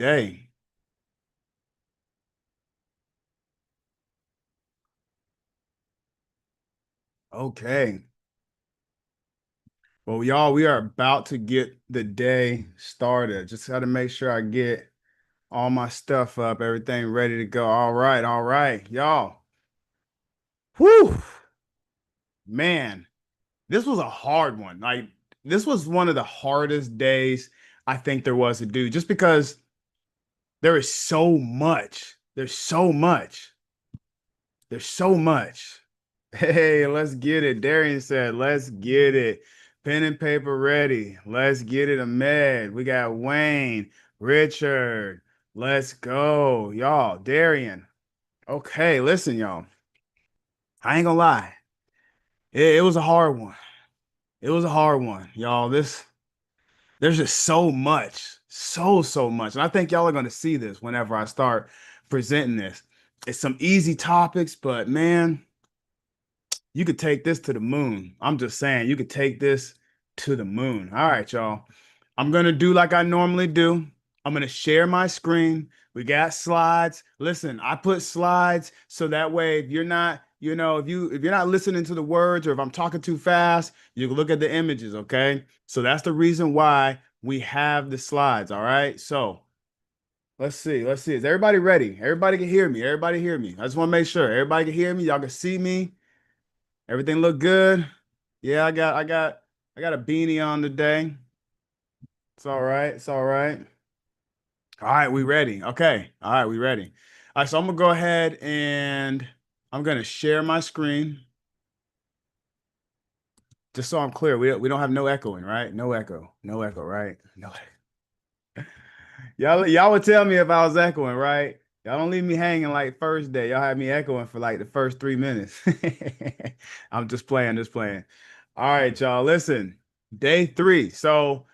Hey, okay. Well, y'all, we are about to get the day started. Just got to make sure I get all my stuff up, everything ready to go. All right, y'all. Whew, man, this was a hard one. This was one of the hardest days I think there was to do, just because there is so much. There's so much. There's so much. Hey, let's get it. Darian said, let's get it. Pen and paper ready. Let's get it, Ahmed. We got Wayne, Richard. Let's go. Y'all, Darian. Okay, listen, y'all. I ain't gonna lie. It was a hard one. It was a hard one, y'all. There's just so much. So much. And I think y'all are gonna see this whenever I start presenting this. It's some easy topics, but man. You could take this to the moon. I'm just saying, you could take this to the moon. All right, y'all. I'm gonna do like I normally do. I'm gonna share my screen. We got slides. Listen, I put slides so that way if you're not, if you're not listening to the words or if I'm talking too fast, you can look at the images, okay? So that's the reason why we have the slides, all right? So let's see. Let's see. Is everybody ready? Everybody can hear me. Everybody hear me. I just want to make sure everybody can hear me. Y'all can see me. Everything look good? Yeah, I got a beanie on today. It's all right. It's all right. All right, we ready. Okay. All right, we ready. All right, so I'm gonna go ahead and I'm gonna share my screen just so I'm clear. We don't have no echoing, right? No echo. No echo, right? No. Y'all would tell me if I was echoing, right? Y'all don't leave me hanging like first day. Y'all had me echoing for like the first 3 minutes. I'm just playing, just playing. All right, y'all. Listen, day three. So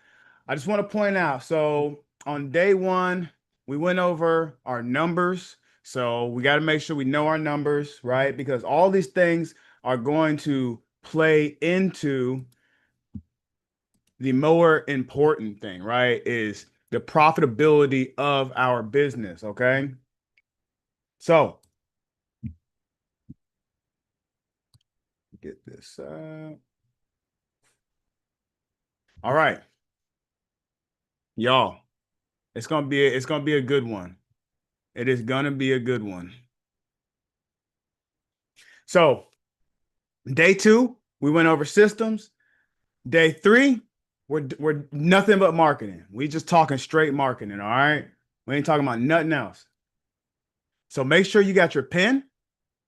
I just want to point out, so on day one, we went over our numbers. So we got to make sure we know our numbers, right? Because all these things are going to play into the more important thing, right? Is the profitability of our business, okay? So get this. All right, y'all. It's gonna be a good one. It is gonna be a good one. So day two, we went over systems. Day three, we're nothing but marketing. We just talking straight marketing, all right? We ain't talking about nothing else. So make sure you got your pen,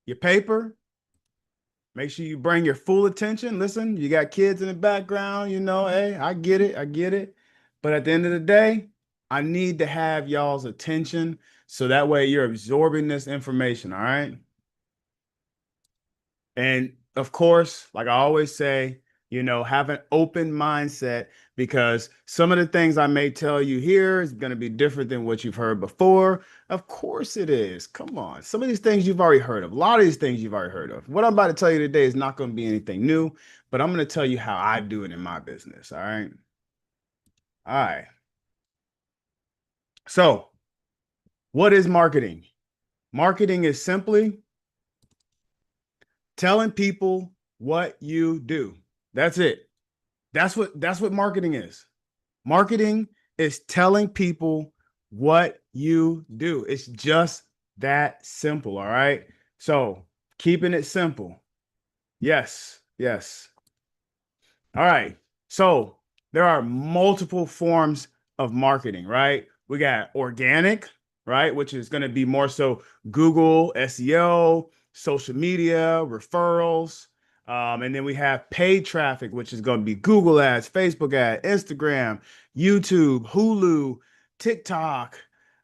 your paper. Make sure you bring your full attention. Listen, you got kids in the background, hey, I get it, I get it. But at the end of the day, I need to have y'all's attention so that way you're absorbing this information, all right? And of course, like I always say, have an open mindset because some of the things I may tell you here is going to be different than what you've heard before. Of course it is. Come on. Some of these things you've already heard of. A lot of these things you've already heard of. What I'm about to tell you today is not going to be anything new, but I'm going to tell you how I do it in my business. All right. All right. So, what is marketing? Marketing is simply telling people what you do. That's it. That's what marketing is. Marketing is telling people what you do. It's just that simple, all right? So, keeping it simple. Yes, yes. All right. So, there are multiple forms of marketing, right? We got organic, right, which is going to be more so Google, SEO, social media, referrals. And then we have paid traffic, which is going to be Google ads, Facebook ads, Instagram, YouTube, Hulu, TikTok,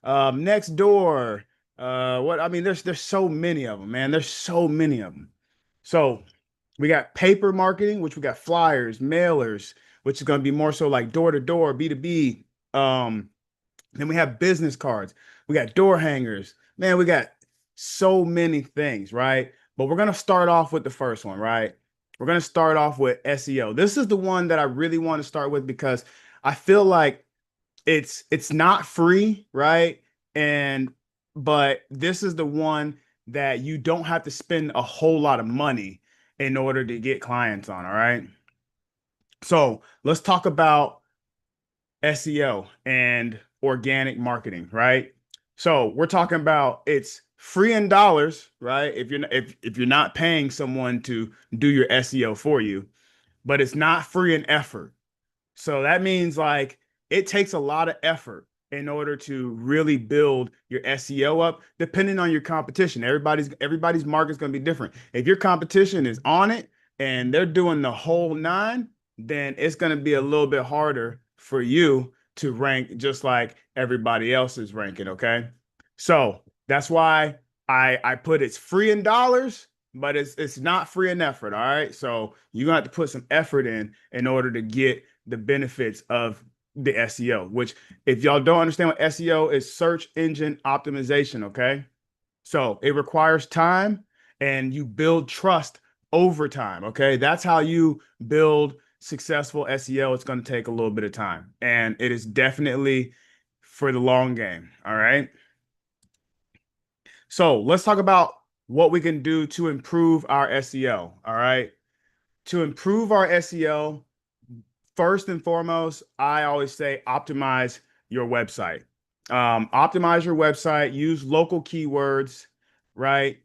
Nextdoor. What I mean, there's so many of them, man. There's so many of them. So we got paper marketing, which we got flyers, mailers, which is going to be more so like door to door, B2B. Then we have business cards. We got door hangers. Man, we got so many things, right? But we're going to start off with the first one, right? We're going to start off with SEO. This is the one that I really want to start with because I feel like it's not free, right? And but this is the one that you don't have to spend a whole lot of money in order to get clients on, all right? So let's talk about SEO and organic marketing, right? So we're talking about it's free in dollars, right? If you're not paying someone to do your SEO for you, but it's not free in effort. So that means like it takes a lot of effort in order to really build your SEO up, depending on your competition. Everybody's market's going to be different. If your competition is on it and they're doing the whole nine, then it's going to be a little bit harder for you to rank just like everybody else is ranking. Okay, so that's why I put it's free in dollars, but it's not free in effort. All right, so you're gonna have to put some effort in order to get the benefits of the SEO, which if y'all don't understand what SEO is, search engine optimization, okay? So it requires time and you build trust over time, okay? That's how you build successful SEO. It's going to take a little bit of time and it is definitely for the long game, all right? So let's talk about what we can do to improve our SEO, all right? To improve our SEO, first and foremost, I always say optimize your website. Optimize your website, use local keywords, right?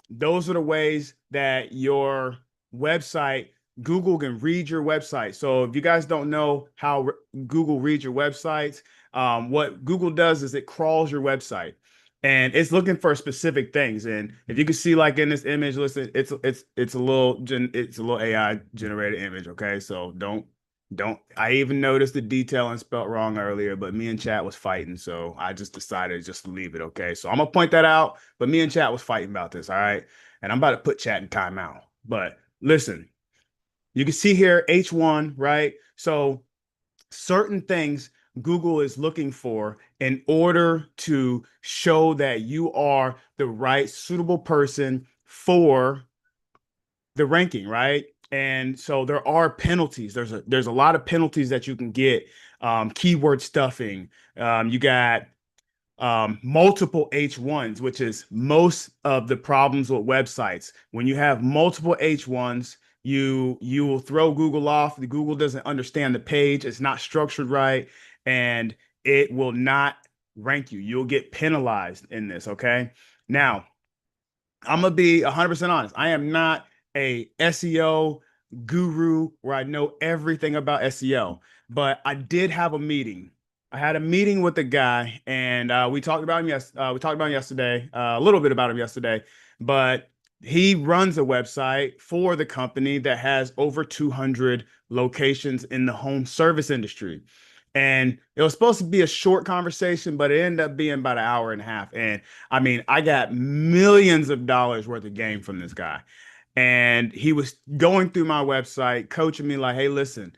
Those are the ways that your website, Google can read your website. So if you guys don't know how Google reads your websites, what Google does is it crawls your website and it's looking for specific things. And if you can see like in this image, listen, it's a little AI generated image. Okay. So don't I even noticed the detail and spelt wrong earlier, but me and chat was fighting, so I just decided just to leave it. Okay, so I'm gonna point that out, but me and chat was fighting about this. All right, and I'm about to put chat in timeout. But listen, you can see here H1, right? So certain things Google is looking for in order to show that you are the right suitable person for the ranking, right? And so there are penalties. There's a lot of penalties that you can get. Keyword stuffing. You got multiple H1s, which is most of the problems with websites. When you have multiple H1s, you will throw Google off. The Google doesn't understand the page. It's not structured right, and it will not rank you. You'll get penalized in this. Okay. Now, I'm gonna be 100% honest. I am not a SEO guru where I know everything about SEO, but I did have a meeting. I had a meeting with a guy, and we talked about him. We talked about him yesterday, a little bit about him yesterday, but he runs a website for the company that has over 200 locations in the home service industry. And it was supposed to be a short conversation, but it ended up being about an hour and a half. And I mean, I got millions of dollars worth of game from this guy. And he was going through my website, coaching me like, hey, listen,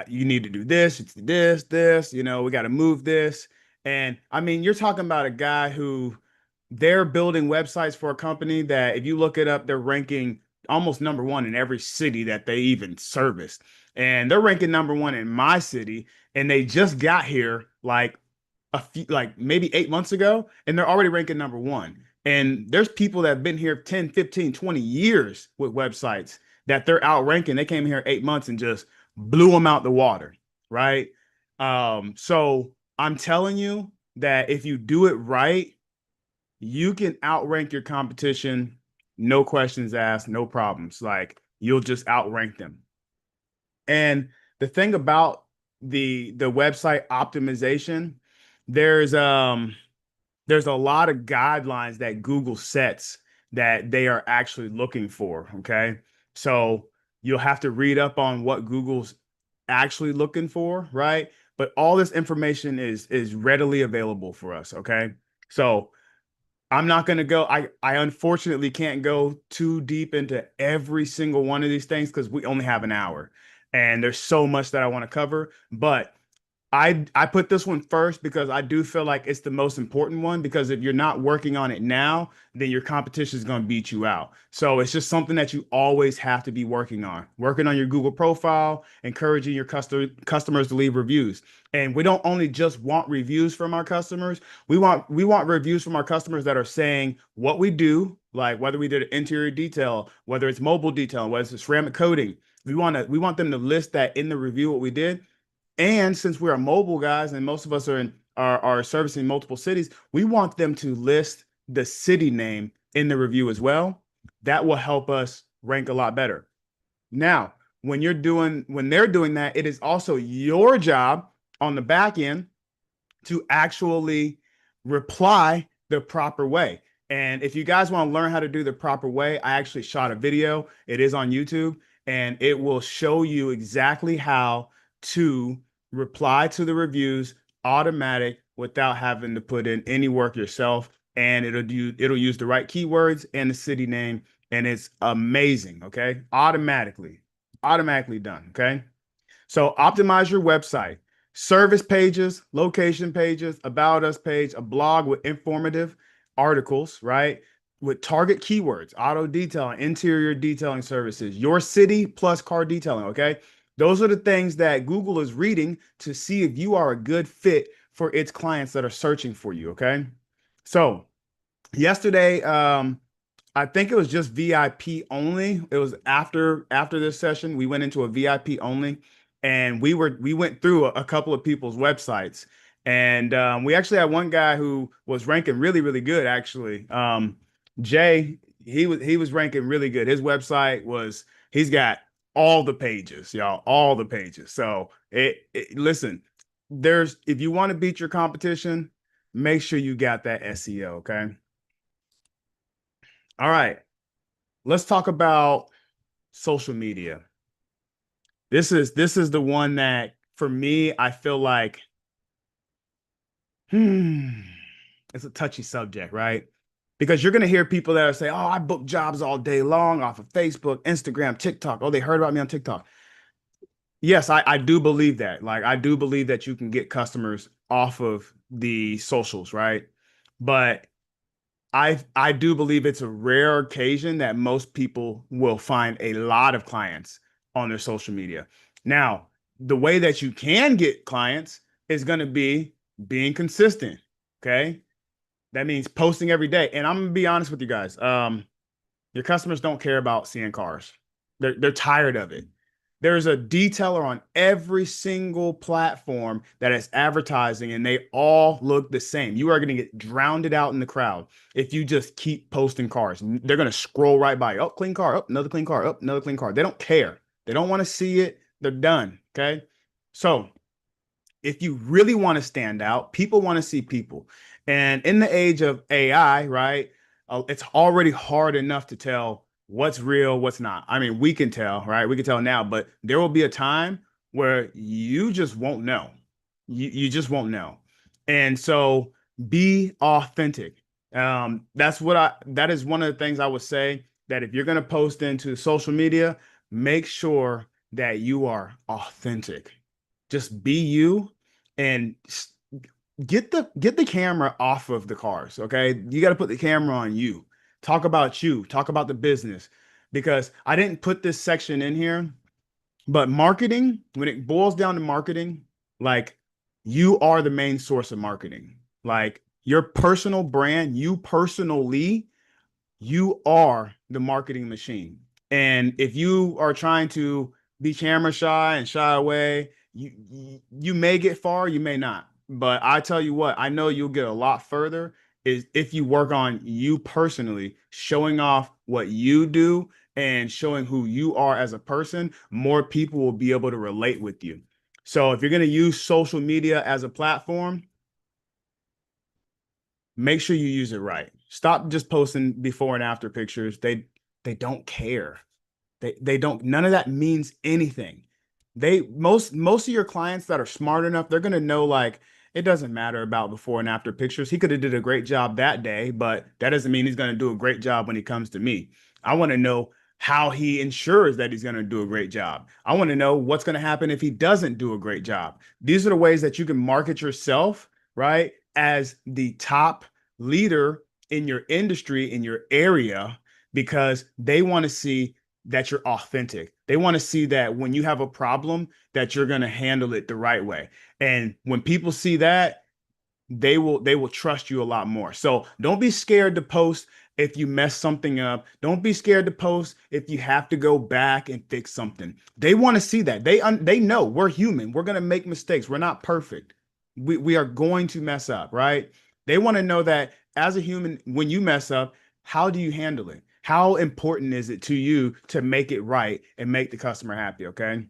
you need to do this, it's this, we got to move this. And I mean, you're talking about a guy who they're building websites for a company that if you look it up, they're ranking almost number one in every city that they even service. And they're ranking number one in my city. And they just got here like like maybe 8 months ago, and they're already ranking number one. And there's people that have been here 10, 15, 20 years with websites that they're outranking. They came here 8 months and just blew them out the water, right? So I'm telling you that if you do it right, you can outrank your competition, no questions asked, no problems. Like you'll just outrank them. And the thing about the website optimization, there's um there's a lot of guidelines that Google sets that they are actually looking for. Okay. So you'll have to read up on what Google's actually looking for, right? But all this information is readily available for us. Okay. So I'm not going to go. I unfortunately can't go too deep into every single one of these things because we only have an hour and there's so much that I want to cover. But I put this one first because I do feel like it's the most important one, because if you're not working on it now, then your competition is going to beat you out. So it's just something that you always have to be working on your Google profile, encouraging your customers to leave reviews. And we don't only just want reviews from our customers, we want reviews from our customers that are saying what we do, like whether we did an interior detail, whether it's mobile detail, whether it's ceramic coating. We want them to list that in the review what we did. And since we're mobile guys and most of us are servicing multiple cities, we want them to list the city name in the review as well. That will help us rank a lot better. Now, when they're doing that, it is also your job on the back end to actually reply the proper way. And if you guys want to learn how to do the proper way, I actually shot a video. It is on YouTube, and it will show you exactly how to reply to the reviews automatic without having to put in any work yourself. And it'll use the right keywords and the city name, and it's amazing. Okay, automatically done. Okay. So optimize your website, service pages, location pages, about us page, a blog with informative articles, right? With target keywords, auto detailing, interior detailing services, your city plus car detailing, okay? Those are the things that Google is reading to see if you are a good fit for its clients that are searching for you, okay? So yesterday, I think it was just VIP only. It was after this session, we went into a VIP only, and we went through a couple of people's websites, and we actually had one guy who was ranking really really good actually. Jay, he was ranking really good. His website was he's got all the pages, y'all, all the pages. So listen, there's if you want to beat your competition, make sure you got that SEO, okay? All right. Let's talk about social media. This is the one that for me, I feel like hmm, it's a touchy subject, right? Because you're gonna hear people that are say, "Oh, I book jobs all day long off of Facebook, Instagram, TikTok. Oh, they heard about me on TikTok." Yes, I do believe that. Like I do believe that you can get customers off of the socials, right? But I do believe it's a rare occasion that most people will find a lot of clients on their social media. Now, the way that you can get clients is going to be being consistent. Okay. That means posting every day. And I'm gonna be honest with you guys. Your customers don't care about seeing cars. They're tired of it. There's a detailer on every single platform that is advertising, and they all look the same. You are going to get drowned out in the crowd if you just keep posting cars. They're going to scroll right by. Oh, clean car. Oh, another clean car. Oh, another clean car. They don't care. They don't want to see it. They're done. Okay. So if you really want to stand out, people want to see people. And in the age of AI, right, it's already hard enough to tell what's real, what's not. I mean, we can tell, right? We can tell now, but there will be a time where you just won't know. You just won't know. And so be authentic. That is one of the things I would say, that if you're going to post into social media, make sure that you are authentic. Just be you, and get the camera off of the cars. Okay, you got to put the camera on you. Talk about you. Talk about the business. Because I didn't put this section in here, but marketing, when it boils down to marketing, like you are the main source of marketing. Like your personal brand, you personally, you are the marketing machine. And if you are trying to be camera shy and shy away, you may get far, you may not. But I tell you what, I know you'll get a lot further is if you work on you personally, showing off what you do and showing who you are as a person, more people will be able to relate with you. So if you're going to use social media as a platform, make sure you use it right. Stop just posting before and after pictures. They don't care. They don't, none of that means anything. Most of your clients that are smart enough, they're gonna know like it doesn't matter about before and after pictures. He could have did a great job that day, but that doesn't mean he's gonna do a great job when he comes to me. I want to know how he ensures that he's going to do a great job. I want to know what's going to happen if he doesn't do a great job. These are the ways that you can market yourself, right, as the top leader in your industry, in your area, because they want to see that you're authentic. They want to see that when you have a problem, that you're going to handle it the right way. And when people see that, they will trust you a lot more. So don't be scared to post if you mess something up. Don't be scared to post if you have to go back and fix something. They want to see that. They know we're human. We're going to make mistakes. We're not perfect. We are going to mess up, right? They want to know that as a human, when you mess up, how do you handle it? How important is it to you to make it right and make the customer happy, okay?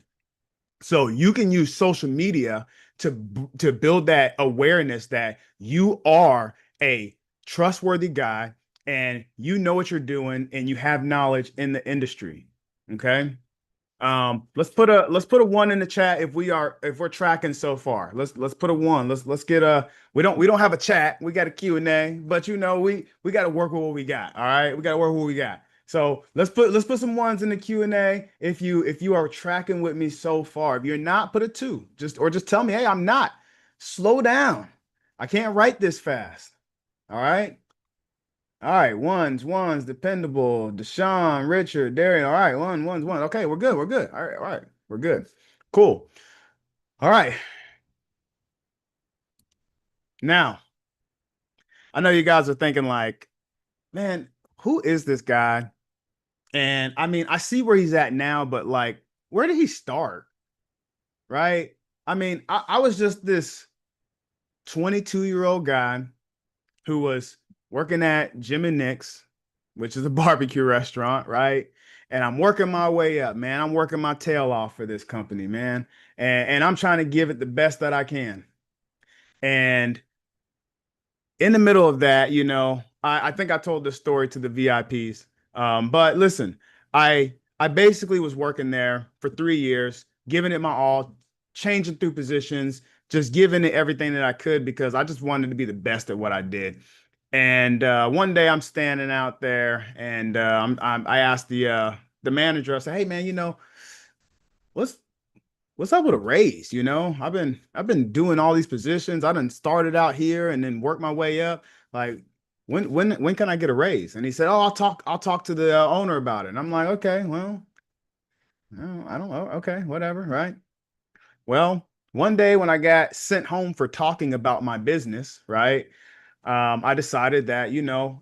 So you can use social media to build that awareness that you are a trustworthy guy and you know what you're doing and you have knowledge in the industry. Okay. Let's put a one in the chat if we're tracking so far. Let's put a one. Let's get a we don't have a chat. We got a Q&A, but we got to work with what we got. All right, we got to work with what we got. So let's put some ones in the Q&A if you are tracking with me so far. If you're not, put a two. Just tell me, hey, I'm not. Slow down. I can't write this fast. All right. All right, ones, dependable. Deshaun, Richard, Darian. All right, ones. Okay, we're good. We're good. All right, we're good. Cool. All right. Now, I know you guys are thinking like, man, who is this guy? And I mean, I see where he's at now, but like, where did he start? Right? I mean, I was just this 22-year-old guy who was working at Jim and Nick's, which is a barbecue restaurant, right? And I'm working my way up, man. I'm working my tail off for this company, man. And I'm trying to give it the best that I can. And in the middle of that, I think I told this story to the VIPs. But listen, I basically was working there for 3 years, giving it my all, changing through positions, just giving it everything that I could because I just wanted to be the best at what I did. And one day I'm standing out there, and I asked the manager. I said, "Hey, man, what's what's up with a raise? I've been doing all these positions. I done started out here and then worked my way up. Like, when can I get a raise?" And he said, "Oh, I'll talk to the owner about it." And I'm like, "Okay, well, no, I don't know. Okay, whatever, right?" Well, one day when I got sent home for talking about my business, right? I decided that,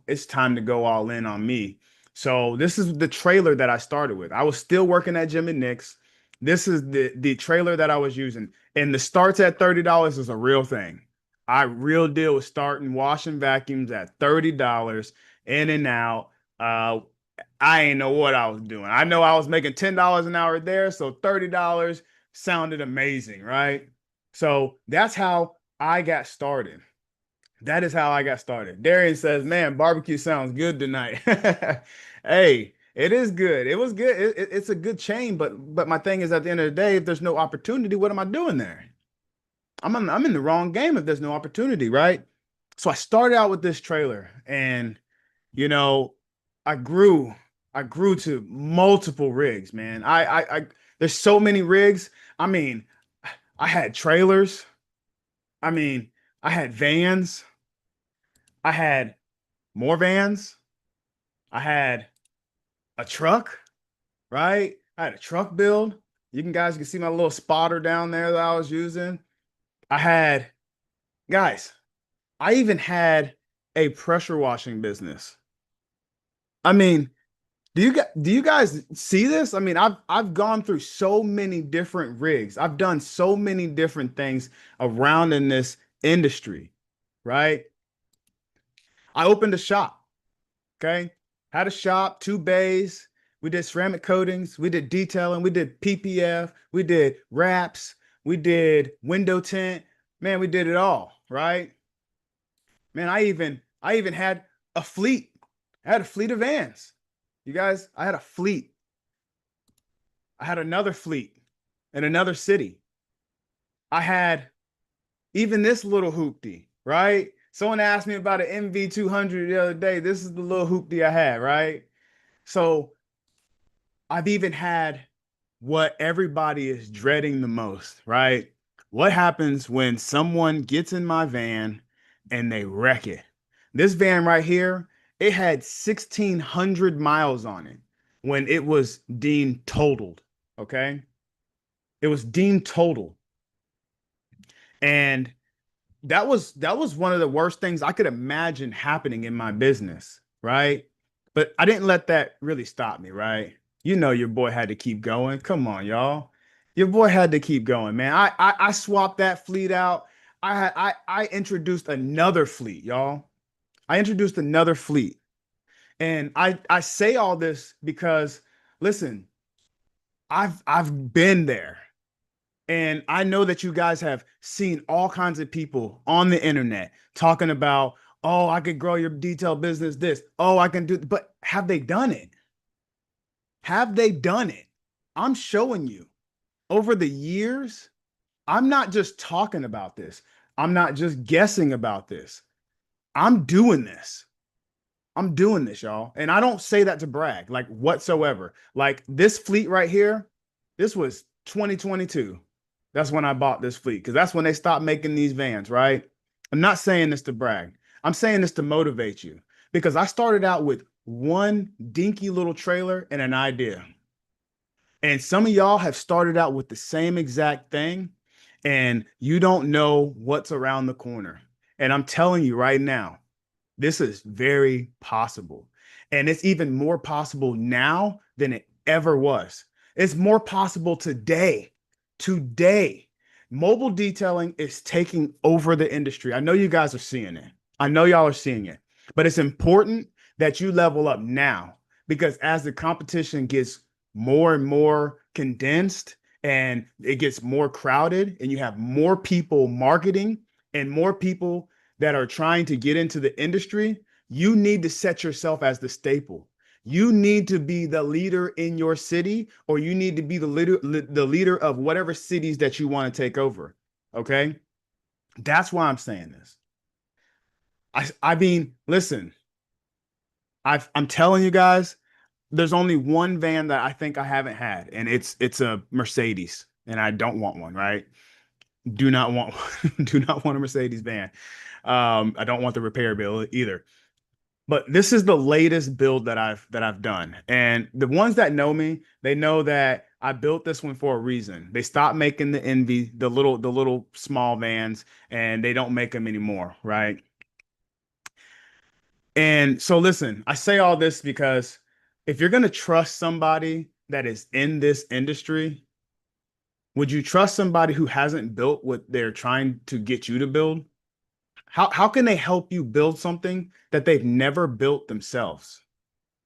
it's time to go all in on me. So this is the trailer that I started with. I was still working at Jim and Nick's. This is the trailer that I was using. And the starts at $30 is a real thing. I real deal with starting washing vacuums at $30 in and out. Uh, I ain't know what I was doing. I know I was making $10 an hour there, so $30 sounded amazing, right? So that's how I got started. That is how I got started. Darian says, "Man, barbecue sounds good tonight." Hey, it is good. It was good. It's a good chain, but my thing is, at the end of the day, if there's no opportunity, what am I doing there? I'm in the wrong game if there's no opportunity, right? So I started out with this trailer, and you know, I grew. I grew to multiple rigs, man. There's so many rigs. I mean, I had trailers. I mean, I had vans. I had more vans. I had a truck, right? I had a truck build. Guys can see my little spotter down there that I was using. I had, guys, I even had a pressure washing business. I mean, do you guys see this? I mean, I've gone through so many different rigs. I've done so many different things around in this industry, right? I opened a shop. Okay. Had a shop, two bays. We did ceramic coatings. We did detailing. We did PPF. We did wraps. We did window tint. Man, we did it all, right? Man, I even had a fleet. I had a fleet of vans. You guys, I had a fleet. I had another fleet in another city. I had even this little hoopty, right? Someone asked me about an MV200 the other day. This is the little hoopty I had, right? So I've even had what everybody is dreading the most, right? What happens when someone gets in my van and they wreck it? This van right here, it had 1,600 miles on it when it was deemed totaled. Okay. It was deemed total. And that was one of the worst things I could imagine happening in my business, right? But I didn't let that really stop me, right? You know your boy had to keep going. Come on, y'all. Your boy had to keep going, man. I swapped that fleet out. I introduced another fleet, y'all. I introduced another fleet. And I say all this because listen, I've been there. And I know that you guys have seen all kinds of people on the internet talking about, oh, I could grow your detail business this. Oh, I can do, but have they done it? Have they done it? I'm showing you over the years, I'm not just talking about this. I'm not just guessing about this. I'm doing this. I'm doing this, y'all. And I don't say that to brag, like whatsoever. Like this fleet right here, this was 2022. That's when I bought this fleet because that's when they stopped making these vans, right? I'm not saying this to brag. I'm saying this to motivate you because I started out with one dinky little trailer and an idea. And some of y'all have started out with the same exact thing and you don't know what's around the corner. And I'm telling you right now, this is very possible. And it's even more possible now than it ever was. It's more possible today. Today, mobile detailing is taking over the industry. I know you guys are seeing it. I know y'all are seeing it, but it's important that you level up now because as the competition gets more and more condensed and it gets more crowded and you have more people marketing and more people that are trying to get into the industry, you need to set yourself as the staple. You need to be the leader in your city, or you need to be the leader of whatever cities that you want to take over. Okay, that's why I'm saying this. I mean, listen, I'm telling you guys, there's only one van that I think I haven't had, and it's a Mercedes, and I don't want one. Right? Do not want do not want a Mercedes van. I don't want the repair bill either. But this is the latest build that I've done. And the ones that know me, they know that I built this one for a reason. They stopped making the Envy, the little small vans, and they don't make them anymore, right? And so listen, I say all this because if you're going to trust somebody that is in this industry, would you trust somebody who hasn't built what they're trying to get you to build? How can they help you build something that they've never built themselves?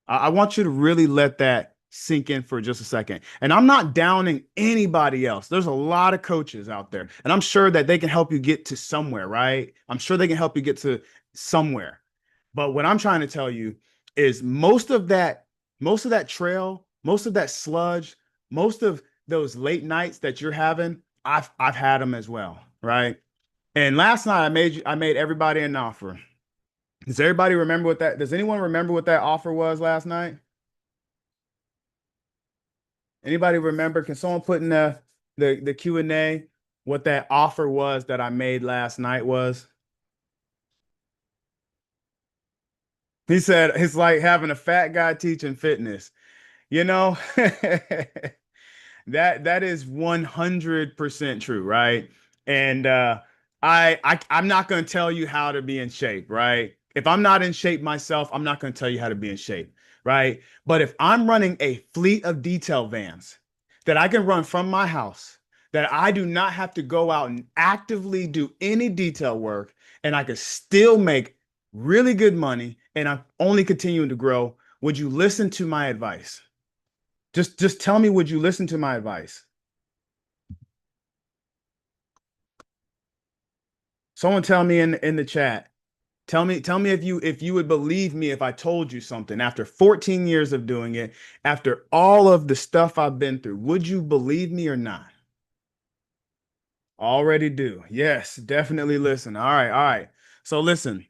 I want you to really let that sink in for just a second. And I'm not downing anybody else. There's a lot of coaches out there, and I'm sure that they can help you get to somewhere, right? I'm sure they can help you get to somewhere. But what I'm trying to tell you is most of that trail, most of that sludge, most of those late nights that you're having, I've had them as well, right? And last night I made everybody an offer. Does anyone remember what that offer was last night? Anybody remember? Can someone put in the Q&A what that offer was that I made last night was? He said it's like having a fat guy teaching fitness. You know, that is 100% true, right? And I'm not going to tell you how to be in shape, right? If I'm not in shape myself, I'm not going to tell you how to be in shape, right? But if I'm running a fleet of detail vans that I can run from my house, that I do not have to go out and actively do any detail work, and I could still make really good money, and I'm only continuing to grow, would you listen to my advice? Just tell me, would you listen to my advice? Someone tell me in the chat. Tell me if you would believe me if I told you something after 14 years of doing it, after all of the stuff I've been through. Would you believe me or not? Already do. Yes, definitely listen. All right, all right. So listen.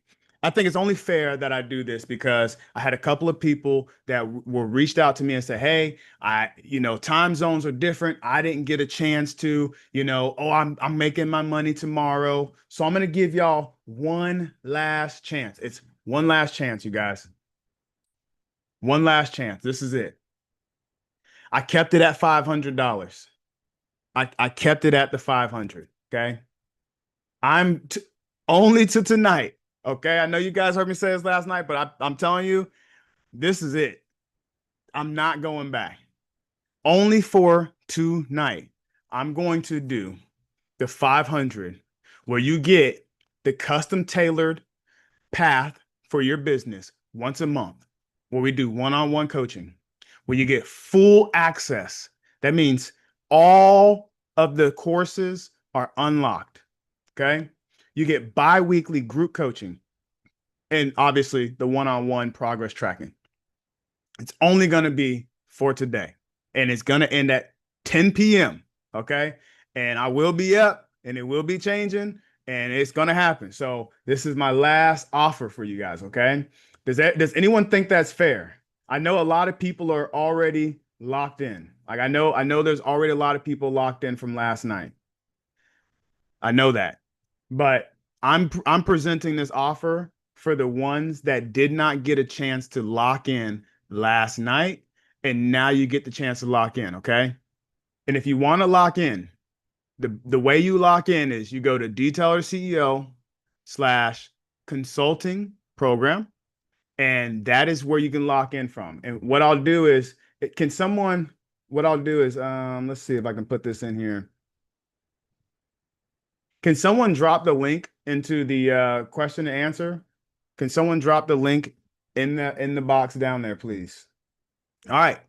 I think it's only fair that I do this because I had a couple of people that were reached out to me and said, "Hey, time zones are different. I didn't get a chance to, oh, I'm making my money tomorrow. So I'm gonna give y'all one last chance. It's one last chance, you guys. One last chance. This is it. I kept it at $500. I kept it at the 500. Okay. I'm t only to tonight. Okay. I know you guys heard me say this last night, but I'm telling you, this is it. I'm not going back. Only for tonight. I'm going to do the 500 where you get the custom tailored path for your business once a month, where we do one-on-one coaching, where you get full access. That means all of the courses are unlocked. Okay. You get bi-weekly group coaching and obviously the one-on-one progress tracking. It's only going to be for today and it's going to end at 10 p.m. Okay. And I will be up and it will be changing and it's going to happen. So this is my last offer for you guys. Okay. Does anyone think that's fair? I know a lot of people are already locked in. Like I know there's already a lot of people locked in from last night. I know that. But I'm presenting this offer for the ones that did not get a chance to lock in last night, and now you get the chance to lock in, okay? And if you want to lock in, the way you lock in is you go to Detailer CEO slash consulting program, and that is where you can lock in from. And what I'll do is, what I'll do is, let's see if I can put this in here. Can someone drop the link into the question and answer? Can someone drop the link in the box down there, please? All right.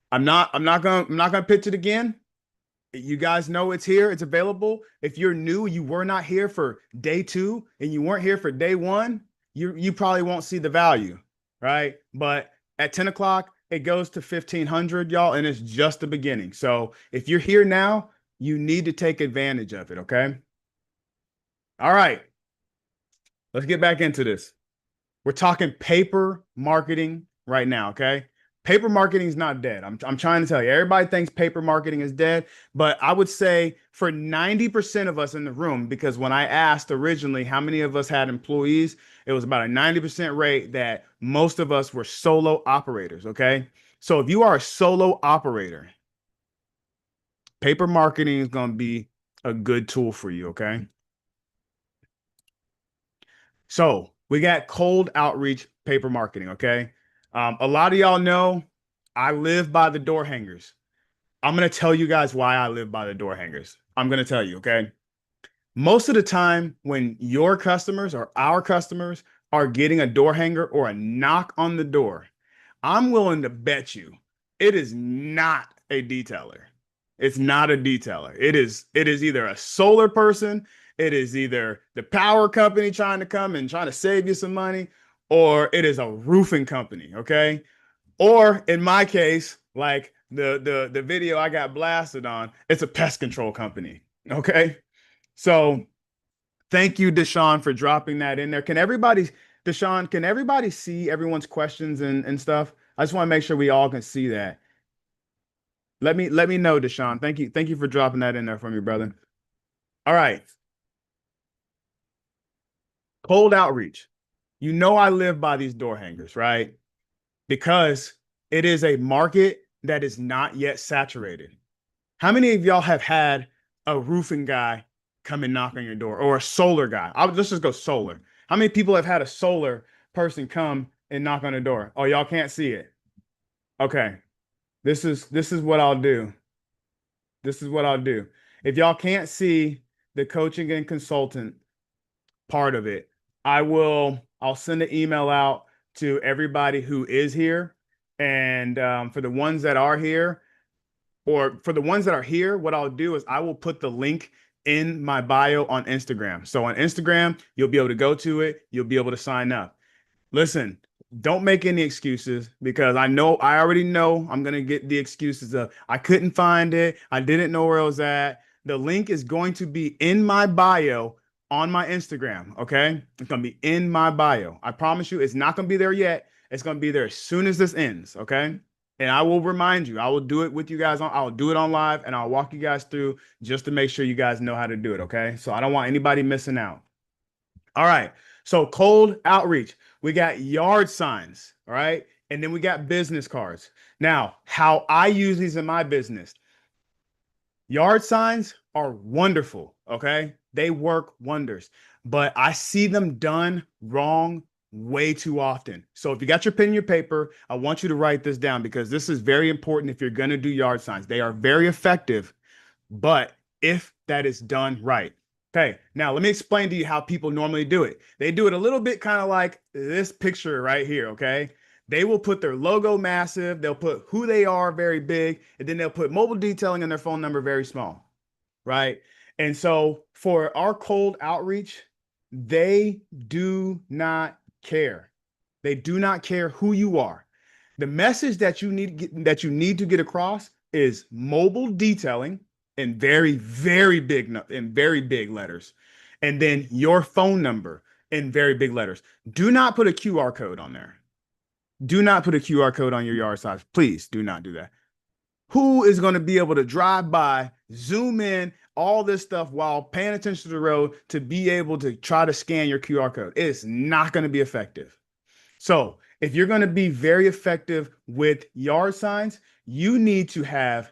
I'm not gonna pitch it again. You guys know it's here, it's available. If you're new, you were not here for day 2 and you weren't here for day 1, you probably won't see the value, right? But at 10 o'clock, it goes to 1500, y'all, and it's just the beginning. So if you're here now, you need to take advantage of it, okay? All right, let's get back into this. We're talking paper marketing right now, okay? Paper marketing is not dead. I'm trying to tell you, everybody thinks paper marketing is dead, but I would say for 90% of us in the room, because when I asked originally how many of us had employees, it was about a 90% rate that most of us were solo operators, okay? So if you are a solo operator, paper marketing is going to be a good tool for you, okay? So we got cold outreach paper marketing, okay? A lot of y'all know I live by the door hangers. I'm going to tell you guys why I live by the door hangers. I'm going to tell you, okay? Most of the time when your customers or our customers are getting a door hanger or a knock on the door, I'm willing to bet you it is not a detailer. It's not a detailer. It is either a solar person, it is either the power company trying to come and trying to save you some money, or it is a roofing company, okay? Or in my case, like the video I got blasted on, it's a pest control company, okay? So thank you, Deshaun, for dropping that in there. Deshaun, can everybody see everyone's questions and stuff? I just want to make sure we all can see that. Let me know, Deshaun. Thank you. Thank you for dropping that in there for me, brother. All right. Cold outreach. You know I live by these door hangers, right? Because it is a market that is not yet saturated. How many of y'all have had a roofing guy come and knock on your door, or a solar guy? Let's just go solar. How many people have had a solar person come and knock on the door? Oh, y'all can't see it. Okay. This is what I'll do. This is what I'll do. If y'all can't see the coaching and consultant part of it, I'll send an email out to everybody who is here. And for the ones that are here, or for the ones that are here, what I'll do is I will put the link in my bio on Instagram. So on Instagram, you'll be able to go to it. You'll be able to sign up. Listen, don't make any excuses, because I already know I'm going to get the excuses of I couldn't find it. I didn't know where it was at. The link is going to be in my bio on my Instagram. Okay. It's going to be in my bio. I promise you, it's not going to be there yet. It's going to be there as soon as this ends. Okay. And I will remind you, I will do it with you guys I'll do it on live and I'll walk you guys through just to make sure you guys know how to do it. Okay. So I don't want anybody missing out. All right. So cold outreach, we got yard signs. All right. And then we got business cards. Now, how I use these in my business, yard signs are wonderful. Okay. They work wonders, but I see them done wrong way too often. So if you got your pen and your paper, I want you to write this down because this is very important if you're going to do yard signs. They are very effective, but if that is done right. Okay, now let me explain to you how people normally do it. They do it a little bit kind of like this picture right here, okay? They will put their logo massive, they'll put who they are very big, and then they'll put mobile detailing and their phone number very small, right? And so for our cold outreach, they do not care. They do not care who you are. The message that you need to get across is mobile detailing in very big letters, and then your phone number in very big letters. Do not put a QR code on there. Do not put a QR code on your yard size. Please do not do that. Who is going to be able to drive by, zoom in, all this stuff while paying attention to the road to be able to try to scan your QR code? It's not going to be effective. So if you're going to be very effective with yard signs, you need to have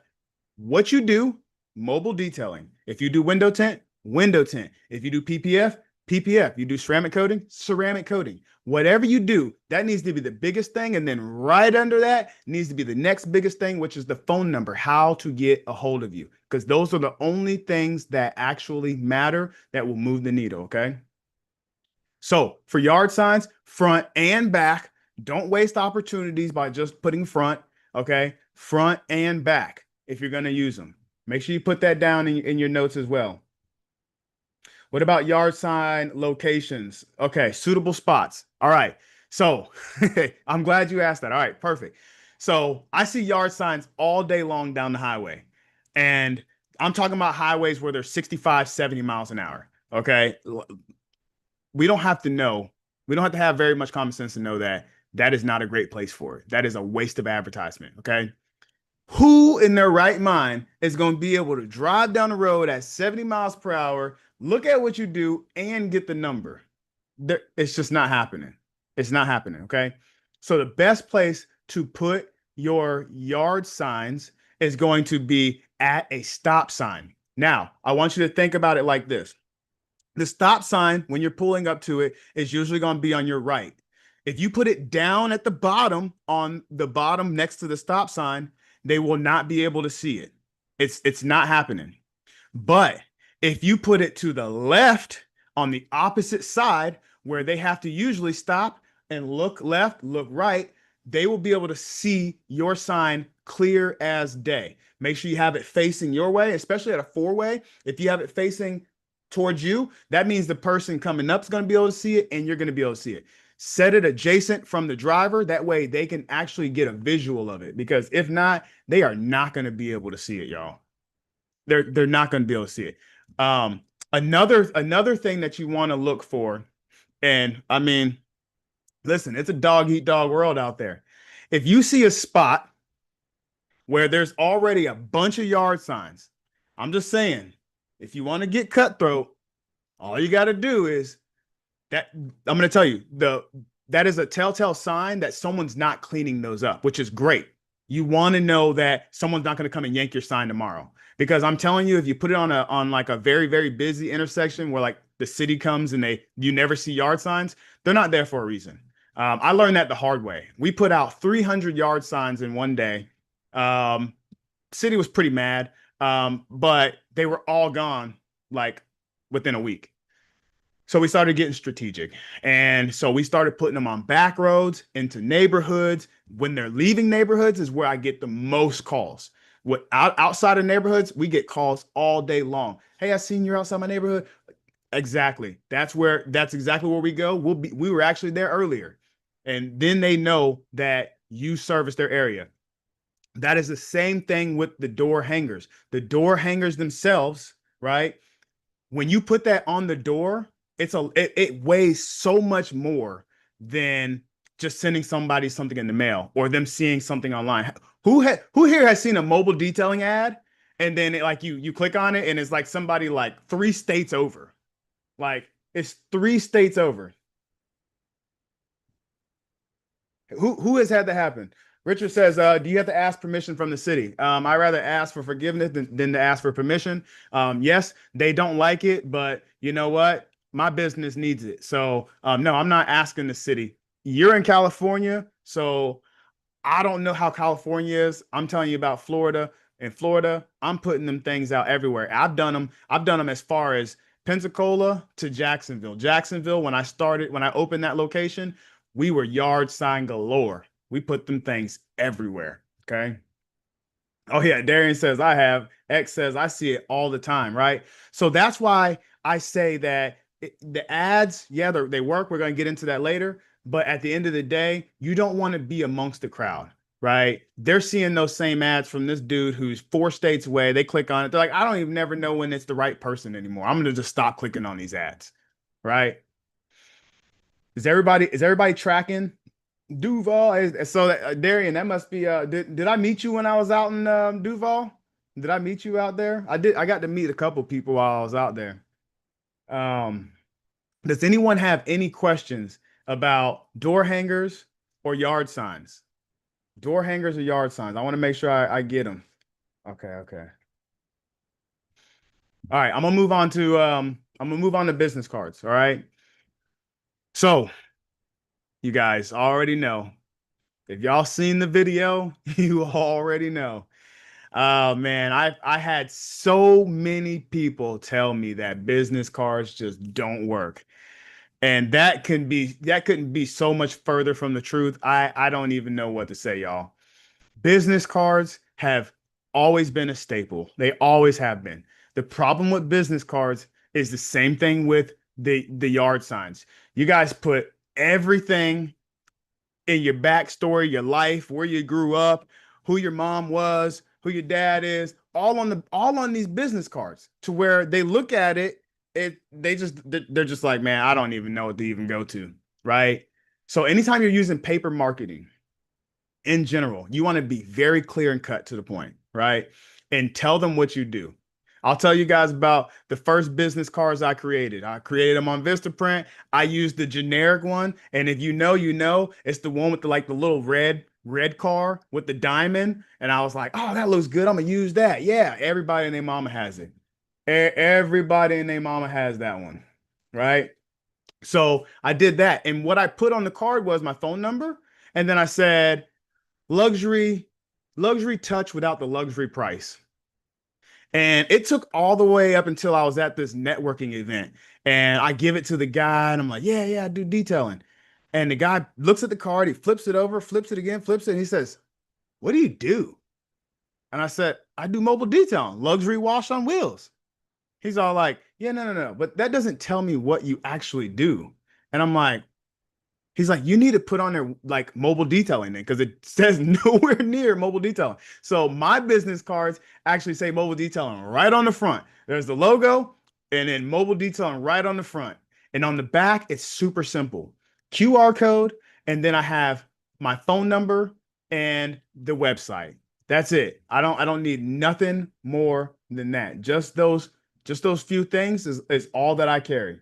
what you do, mobile detailing. If you do window tint, window tint. If you do PPF, PPF. You do ceramic coating, ceramic coating. Whatever you do, that needs to be the biggest thing. And then right under that needs to be the next biggest thing, which is the phone number, how to get a hold of you. Because those are the only things that actually matter that will move the needle, okay? So for yard signs, front and back, don't waste opportunities by just putting front, okay? Front and back if you're going to use them. Make sure you put that down in your notes as well. What about yard sign locations? Okay, suitable spots. All right. So I'm glad you asked that. All right, perfect. So I see yard signs all day long down the highway. And I'm talking about highways where they're 65, 70 miles an hour. Okay. We don't have to know, we don't have to have very much common sense to know that that is not a great place for it. That is a waste of advertisement. Okay. Who in their right mind is going to be able to drive down the road at 70 miles per hour, look at what you do, and get the number? It's just not happening. It's not happening. Okay. So the best place to put your yard signs is going to be at a stop sign. Now, I want you to think about it like this. The stop sign, when you're pulling up to it, is usually going to be on your right. If you put it down at the bottom, on the bottom next to the stop sign, they will not be able to see it. It's not happening. But if you put it to the left on the opposite side, where they have to usually stop and look left, look right, they will be able to see your sign clear as day. Make sure you have it facing your way, especially at a four-way. If you have it facing towards you, that means the person coming up is going to be able to see it and you're going to be able to see it. Set it adjacent from the driver. That way they can actually get a visual of it, because if not, they are not going to be able to see it, y'all. They're not going to be able to see it. Another thing that you want to look for, and I mean, listen, it's a dog eat dog world out there. If you see a spot where there's already a bunch of yard signs, I'm just saying, if you want to get cutthroat, all you got to do is that I'm going to tell you, that is a telltale sign that someone's not cleaning those up, which is great. You want to know that someone's not going to come and yank your sign tomorrow, because I'm telling you, if you put it on like a very, very busy intersection where like the city comes and you never see yard signs, they're not there for a reason. I learned that the hard way. We put out 300 yard signs in one day. City was pretty mad, but they were all gone like within a week. So we started getting strategic. And so we started putting them on back roads, into neighborhoods. When they're leaving neighborhoods is where I get the most calls. Outside of neighborhoods, we get calls all day long. Hey, I seen you outside my neighborhood. Exactly. That's exactly where we go. We were actually there earlier. And then they know that you service their area. That is the same thing with the door hangers. The door hangers themselves, right? When you put that on the door, it weighs so much more than just sending somebody something in the mail or them seeing something online. Who here has seen a mobile detailing ad and then like you click on it and it's like somebody like 3 states over. Like it's 3 states over. Who has had that happen? Richard says, do you have to ask permission from the city? I rather ask for forgiveness than to ask for permission. Yes, they don't like it, but you know what? My business needs it. So no, I'm not asking the city. You're in California, so I don't know how California is. I'm telling you about Florida. In Florida, I'm putting them things out everywhere. I've done them. I've done them as far as Pensacola to Jacksonville. Jacksonville, when I opened that location, we were yard sign galore. We put them things everywhere. Okay. Oh yeah, Darian says I have. X says I see it all the time, right? So that's why I say that the ads, yeah, they work. We're going to get into that later. But at the end of the day, you don't want to be amongst the crowd, right? They're seeing those same ads from this dude who's 4 states away. They click on it. They're like, I don't even never know when it's the right person anymore. I'm going to just stop clicking on these ads, right? Is everybody tracking? Duval. So Darian, that must be did I meet you when I was out in Duval? Did I meet you out there? I did. I got to meet a couple people while I was out there. Um, does anyone have any questions about door hangers or yard signs? Door hangers or yard signs? I want to make sure I get them. Okay, okay. All right, I'm gonna move on to business cards. All right. So you guys already know. If y'all seen the video, you already know. Oh man, I had so many people tell me that business cards just don't work. And that couldn't be so much further from the truth. I don't even know what to say, y'all. Business cards have always been a staple. They always have been. The problem with business cards is the same thing with the yard signs. You guys put everything in your backstory, your life, where you grew up, who your mom was, who your dad is, all on these business cards to where they look at it, they're just like, man, I don't even know what to even go to, right? So anytime you're using paper marketing, in general, you want to be very clear and cut to the point, right? And tell them what you do. I'll tell you guys about the first business cards I created. I created them on Vistaprint. I used the generic one, and if you know, you know, it's the one with the little red car with the diamond. And I was like, oh, that looks good. I'm gonna use that. Yeah, everybody and their mama has it. Everybody and their mama has that one, right? So I did that, and what I put on the card was my phone number, and then I said luxury luxury touch without the luxury price. And it took all the way up until I was at this networking event, and I give it to the guy and I'm like, yeah, yeah, I do detailing. And the guy looks at the card, he flips it over, flips it again, flips it, and he says, what do you do? And I said, I do mobile detailing, luxury wash on wheels. He's all like, yeah, no, no, no, but that doesn't tell me what you actually do. And I'm like, he's like, you need to put on there like mobile detailing then because it says nowhere near mobile detailing. So my business cards actually say mobile detailing right on the front. There's the logo and then mobile detailing right on the front. And on the back, it's super simple. QR code, and then I have my phone number and the website. That's it. I don't need nothing more than that. Just those few things is all that I carry.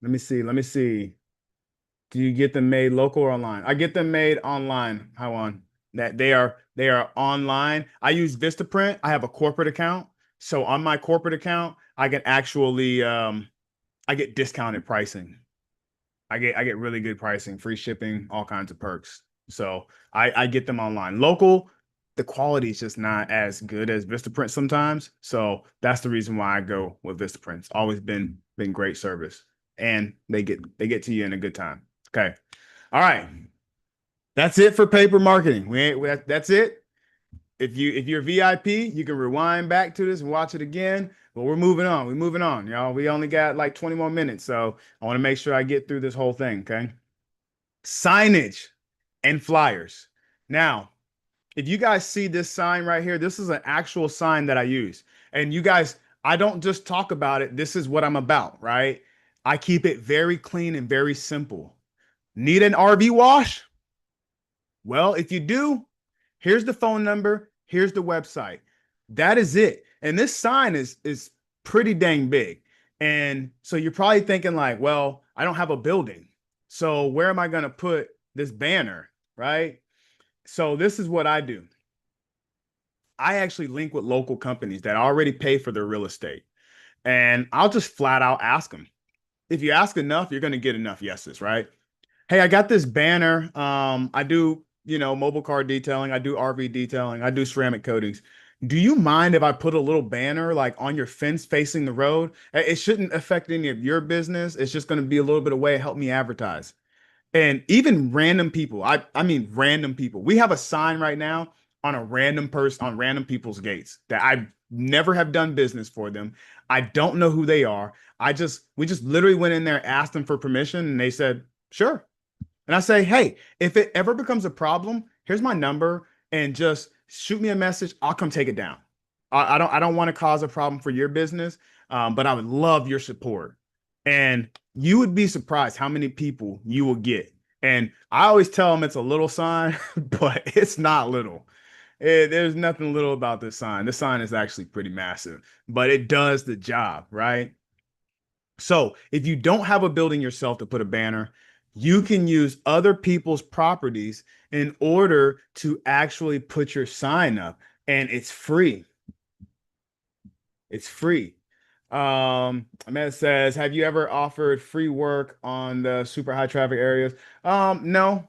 Let me see. Let me see. Do you get them made local or online? I get them made online. How on that they are online. I use Vistaprint. I have a corporate account. So on my corporate account, I can actually I get discounted pricing. I get really good pricing, free shipping, all kinds of perks. So I get them online. Local, the quality is just not as good as Vistaprint sometimes. So that's the reason why I go with Vistaprint. It's always been great service. And they get to you in a good time. Okay. All right. That's it for paper marketing. That's it. If you're VIP, you can rewind back to this and watch it again. But we're moving on. We're moving on, y'all. We only got like 20 more minutes, so I want to make sure I get through this whole thing. Okay. Signage and flyers. Now, if you guys see this sign right here, this is an actual sign that I use. And you guys, I don't just talk about it. This is what I'm about, right? I keep it very clean and very simple. Need an RV wash? Well, if you do, here's the phone number, here's the website. That is it. And this sign is pretty dang big. And so you're probably thinking like, well, I don't have a building. So where am I going to put this banner, right? So this is what I do. I actually link with local companies that already pay for their real estate. And I'll just flat out ask them. If you ask enough, you're going to get enough yeses, right? Hey, I got this banner. I do, mobile car detailing. I do RV detailing. I do ceramic coatings. Do you mind if I put a little banner like on your fence facing the road? It shouldn't affect any of your business. It's just going to be a little bit of way to help me advertise. And even random people, I mean random people. We have a sign right now on a random person on random people's gates that I never have done business for them. I don't know who they are. We just literally went in there, asked them for permission, and they said, sure. And I say, hey, if it ever becomes a problem, here's my number and just shoot me a message. I'll come take it down. I don't want to cause a problem for your business, but I would love your support. And you would be surprised how many people you will get. And I always tell them it's a little sign, but it's not little. There's nothing little about this sign. This sign is actually pretty massive, but it does the job, right? So if you don't have a building yourself to put a banner, you can use other people's properties in order to actually put your sign up, and it's free. It's free. Ahmed says, have you ever offered free work on the super high traffic areas? No,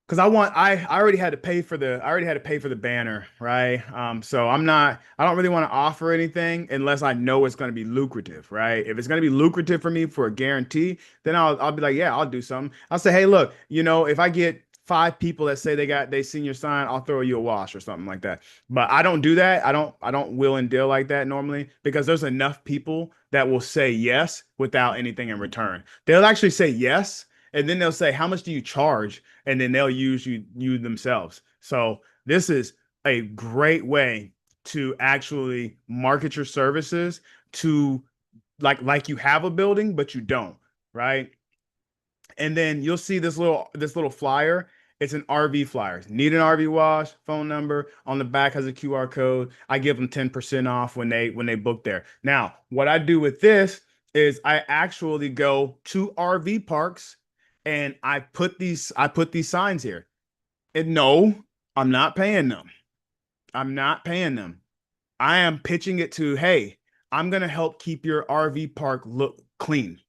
because I already had to pay for the banner, right? So I don't really want to offer anything unless I know it's going to be lucrative, right? If it's going to be lucrative for me for a guarantee, then I'll be like, yeah, I'll do something. I'll say, hey, look, if I get five people that say they seen your sign, I'll throw you a wash or something like that. But I don't do that. I don't will and deal like that normally because there's enough people that will say yes without anything in return. They'll actually say yes, and then they'll say, how much do you charge? And then they'll use you themselves. So this is a great way to actually market your services to like you have a building, but you don't, right? And then you'll see this little flyer. It's an RV flyer. Need an RV wash, phone number. On the back has a QR code. I give them 10% off when they book there. Now, what I do with this is I actually go to RV parks and I put these signs here. And no, I'm not paying them. I'm not paying them. I am pitching it to, hey, I'm gonna help keep your RV park look clean.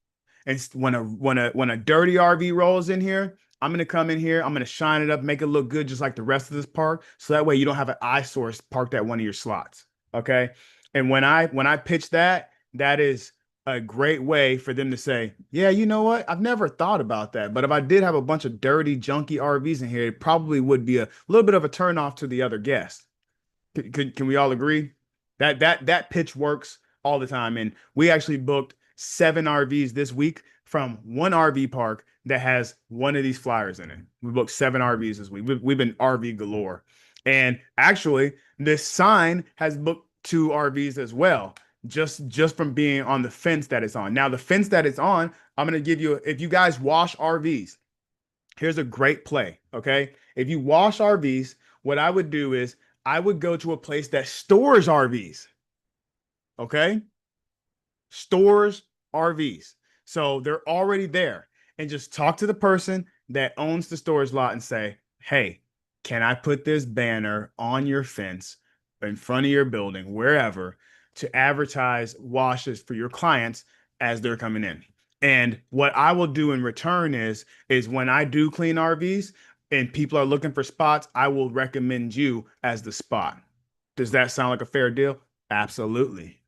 And when a dirty RV rolls in here, I'm gonna come in here, I'm gonna shine it up, make it look good, just like the rest of this park. So that way you don't have an eyesore parked at one of your slots. Okay. And when I pitch that, that is a great way for them to say, yeah, you know what? I've never thought about that. But if I did have a bunch of dirty, junky RVs in here, it probably would be a little bit of a turnoff to the other guests. Can we all agree that pitch works all the time? And we actually booked 7 RVs this week from one RV park that has one of these flyers in it. We booked 7 RVs this week. We've been RV galore. And actually, this sign has booked 2 RVs as well, just from being on the fence that it's on. Now, the fence that it's on, I'm gonna give you, if you guys wash RVs, here's a great play. Okay. If you wash RVs, what I would do is I would go to a place that stores RVs. Okay. Stores RVs. So they're already there. And just talk to the person that owns the storage lot and say, hey, can I put this banner on your fence in front of your building, wherever, to advertise washes for your clients as they're coming in? And what I will do in return is when I do clean RVs and people are looking for spots, I will recommend you as the spot. Does that sound like a fair deal? Absolutely.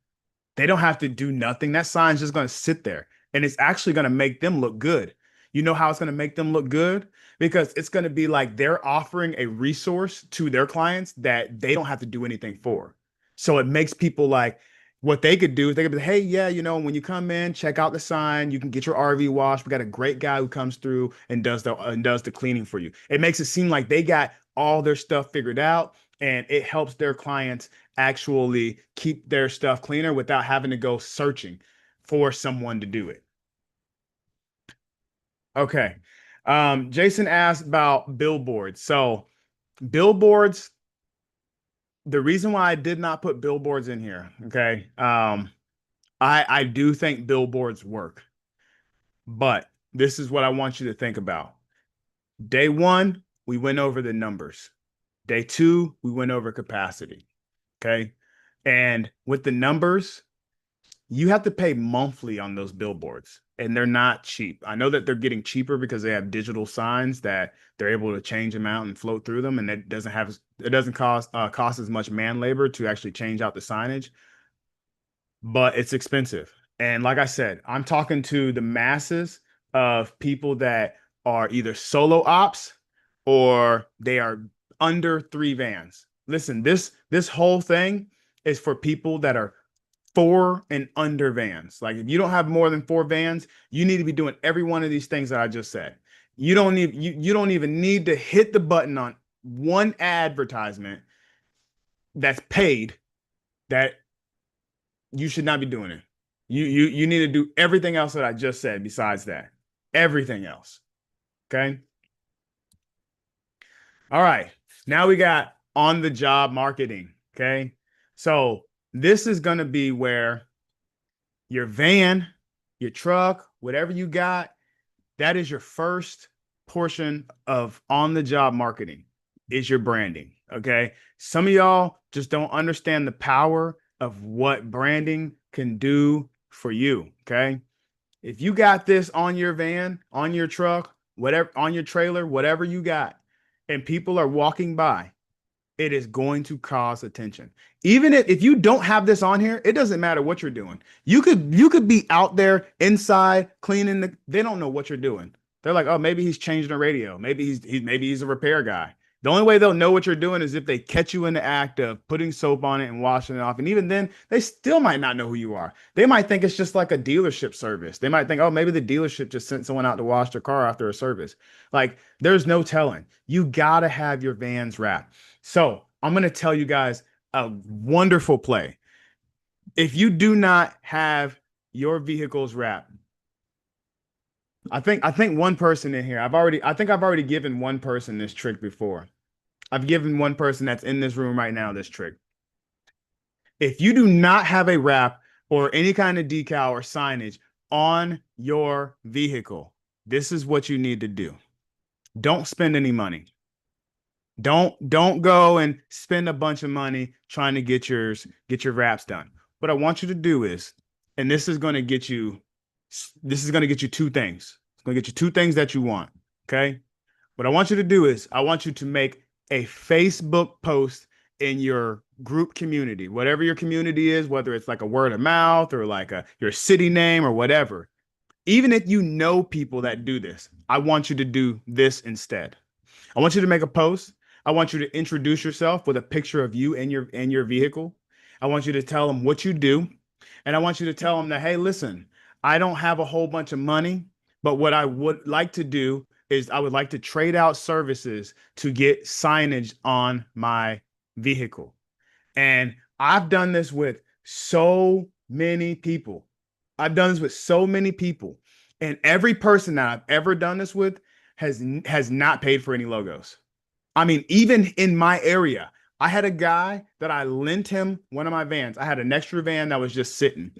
They don't have to do nothing. That sign's just going to sit there and it's actually going to make them look good. You know how it's going to make them look good? Because it's going to be like they're offering a resource to their clients that they don't have to do anything for. So it makes people like, what they could do is they could be, hey, yeah, when you come in, check out the sign. You can get your RV washed. We got a great guy who comes through and does the cleaning for you. It makes it seem like they got all their stuff figured out. and it helps their clients actually keep their stuff cleaner without having to go searching for someone to do it. Okay. Jason asked about billboards. So billboards, the reason why I did not put billboards in here, okay. I do think billboards work, but this is what I want you to think about. Day one, we went over the numbers. Day two, we went over capacity. Okay. And with the numbers, you have to pay monthly on those billboards, and they're not cheap. I know that they're getting cheaper because they have digital signs that they're able to change them out and float through them, and it doesn't cost as much man labor to actually change out the signage, but it's expensive. And like I said, I'm talking to the masses of people that are either solo ops or they are under 3 vans. Listen, this whole thing is for people that are 4 and under vans. Like if you don't have more than 4 vans, you need to be doing every one of these things that I just said. You don't even need to hit the button on one advertisement that's paid that you should not be doing it. You need to do everything else that I just said besides that. Everything else. Okay. All right. Now we got on the job marketing. Okay. So this is going to be where your van, your truck, whatever you got, that is your first portion of on the job marketing is your branding. Okay. Some of y'all just don't understand the power of what branding can do for you. Okay. If you got this on your van, on your truck, whatever, on your trailer, whatever you got, and people are walking by, it is going to cause attention. Even if you don't have this on here, it doesn't matter what you're doing. You could be out there inside cleaning they don't know what you're doing. They're like, oh, maybe he's changing a radio. Maybe he's a repair guy. The only way they'll know what you're doing is if they catch you in the act of putting soap on it and washing it off. And even then, they still might not know who you are. They might think it's just like a dealership service. They might think, oh, maybe the dealership just sent someone out to wash their car after a service. Like, there's no telling. You gotta have your vans wrapped. So I'm going to tell you guys a wonderful play. If you do not have your vehicles wrapped, I think one person in here, I think I've already given one person this trick before. I've given one person that's in this room right now this trick. If you do not have a wrap or any kind of decal or signage on your vehicle, this is what you need to do. Don't spend any money. Don't go and spend a bunch of money trying to get your wraps done. What I want you to do is, and this is going to get you 2 things. It's going to get you 2 things that you want. Okay. What I want you to do is I want you to make a Facebook post in your group community, whatever your community is, whether it's like a word of mouth or like your city name or whatever. Even if you know people that do this, I want you to do this instead. I want you to make a post. I want you to introduce yourself with a picture of you and your vehicle. I want you to tell them what you do. And I want you to tell them that, hey, listen, I don't have a whole bunch of money, but what I would like to do is I would like to trade out services to get signage on my vehicle. And I've done this with so many people. I've done this with so many people. And every person that I've ever done this with has not paid for any logos. I mean, even in my area, I had a guy that I lent him one of my vans. I had an extra van that was just sitting,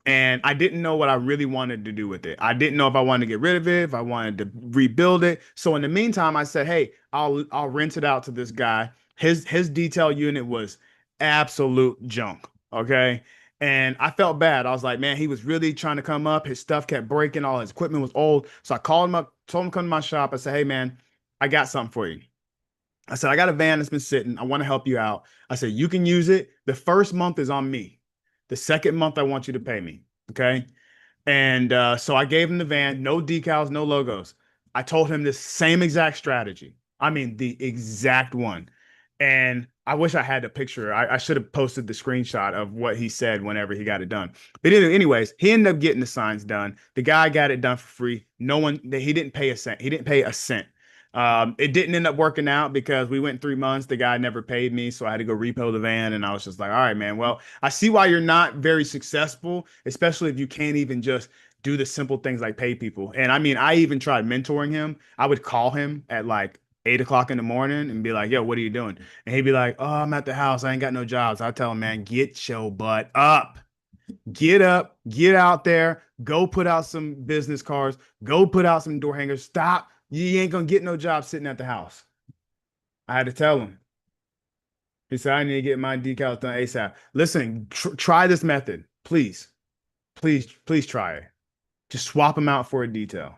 and I didn't know what I really wanted to do with it. I didn't know if I wanted to get rid of it, if I wanted to rebuild it. So in the meantime, I said, hey, I'll rent it out to this guy. His detail unit was absolute junk. Okay. And I felt bad. I was like, man, he was really trying to come up. His stuff kept breaking. All his equipment was old. So I called him up, told him to come to my shop. I said, hey, man, I got something for you. I said, I got a van that's been sitting. I want to help you out. I said, you can use it. The first month is on me. The second month, I want you to pay me. Okay. And so I gave him the van, no decals, no logos. I told him this same exact strategy. I mean, the exact one. And I wish I had a picture. I should have posted the screenshot of what he said whenever he got it done. But anyways, he ended up getting the signs done. The guy got it done for free. He didn't pay a cent. He didn't pay a cent. It didn't end up working out because we went 3 months. The guy never paid me, so I had to go repo the van. And I was just like, all right, man. Well, I see why you're not very successful, especially if you can't even just do the simple things like pay people. And I mean, I even tried mentoring him. I would call him at like 8 o'clock in the morning and be like, yo, what are you doing? And he'd be like, oh, I'm at the house. I ain't got no jobs. I tell him, man, get your butt up. Get up, get out there, go put out some business cards, go put out some door hangers. Stop. You ain't gonna get no job sitting at the house. I had to tell him. He said, I need to get my decals done ASAP. Listen, try this method. Please, please try it. Just swap them out for a detail.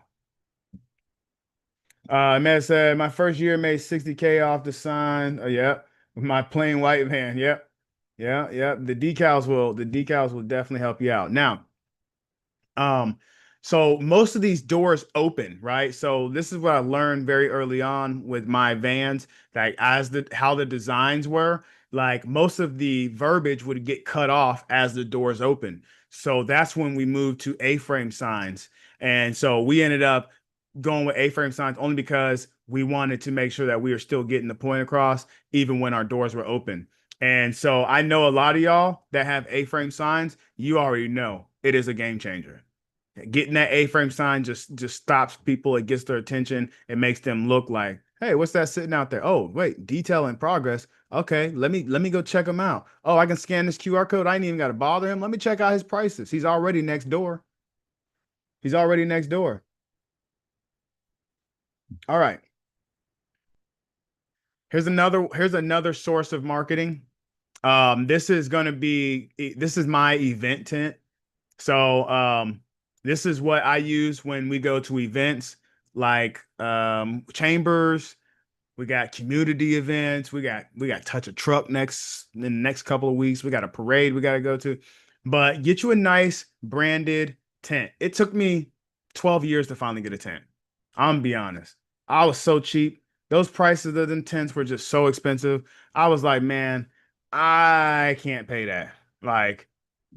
Man said, my first year made 60K off the sign. Oh, yeah. With my plain white van. Yep. Yeah, yeah. The decals will definitely help you out. Now, Um, so most of these doors open, right? So this is what I learned very early on with my vans, like as the how the designs were, like most of the verbiage would get cut off as the doors open. So that's when we moved to A-frame signs. And so we ended up going with A-frame signs only because we wanted to make sure that we were still getting the point across even when our doors were open. And so I know a lot of y'all that have A-frame signs, you already know it is a game changer. Getting that A-frame sign just stops people. It gets their attention. It makes them look like, hey, what's that sitting out there? Oh, wait, detail in progress. Okay, let me go check him out. Oh, I can scan this QR code. I ain't even got to bother him. Let me check out his prices. He's already next door. He's already next door. All right. Here's another source of marketing. This is my event tent. So this is what I use when we go to events like chambers. We got community events. We got touch a truck next in the next couple of weeks. We got a parade we got to go to. But get you a nice branded tent. It took me 12 years to finally get a tent. I'm gonna be honest. I was so cheap. Those prices of them tents were just so expensive. I was like, man, I can't pay that. Like,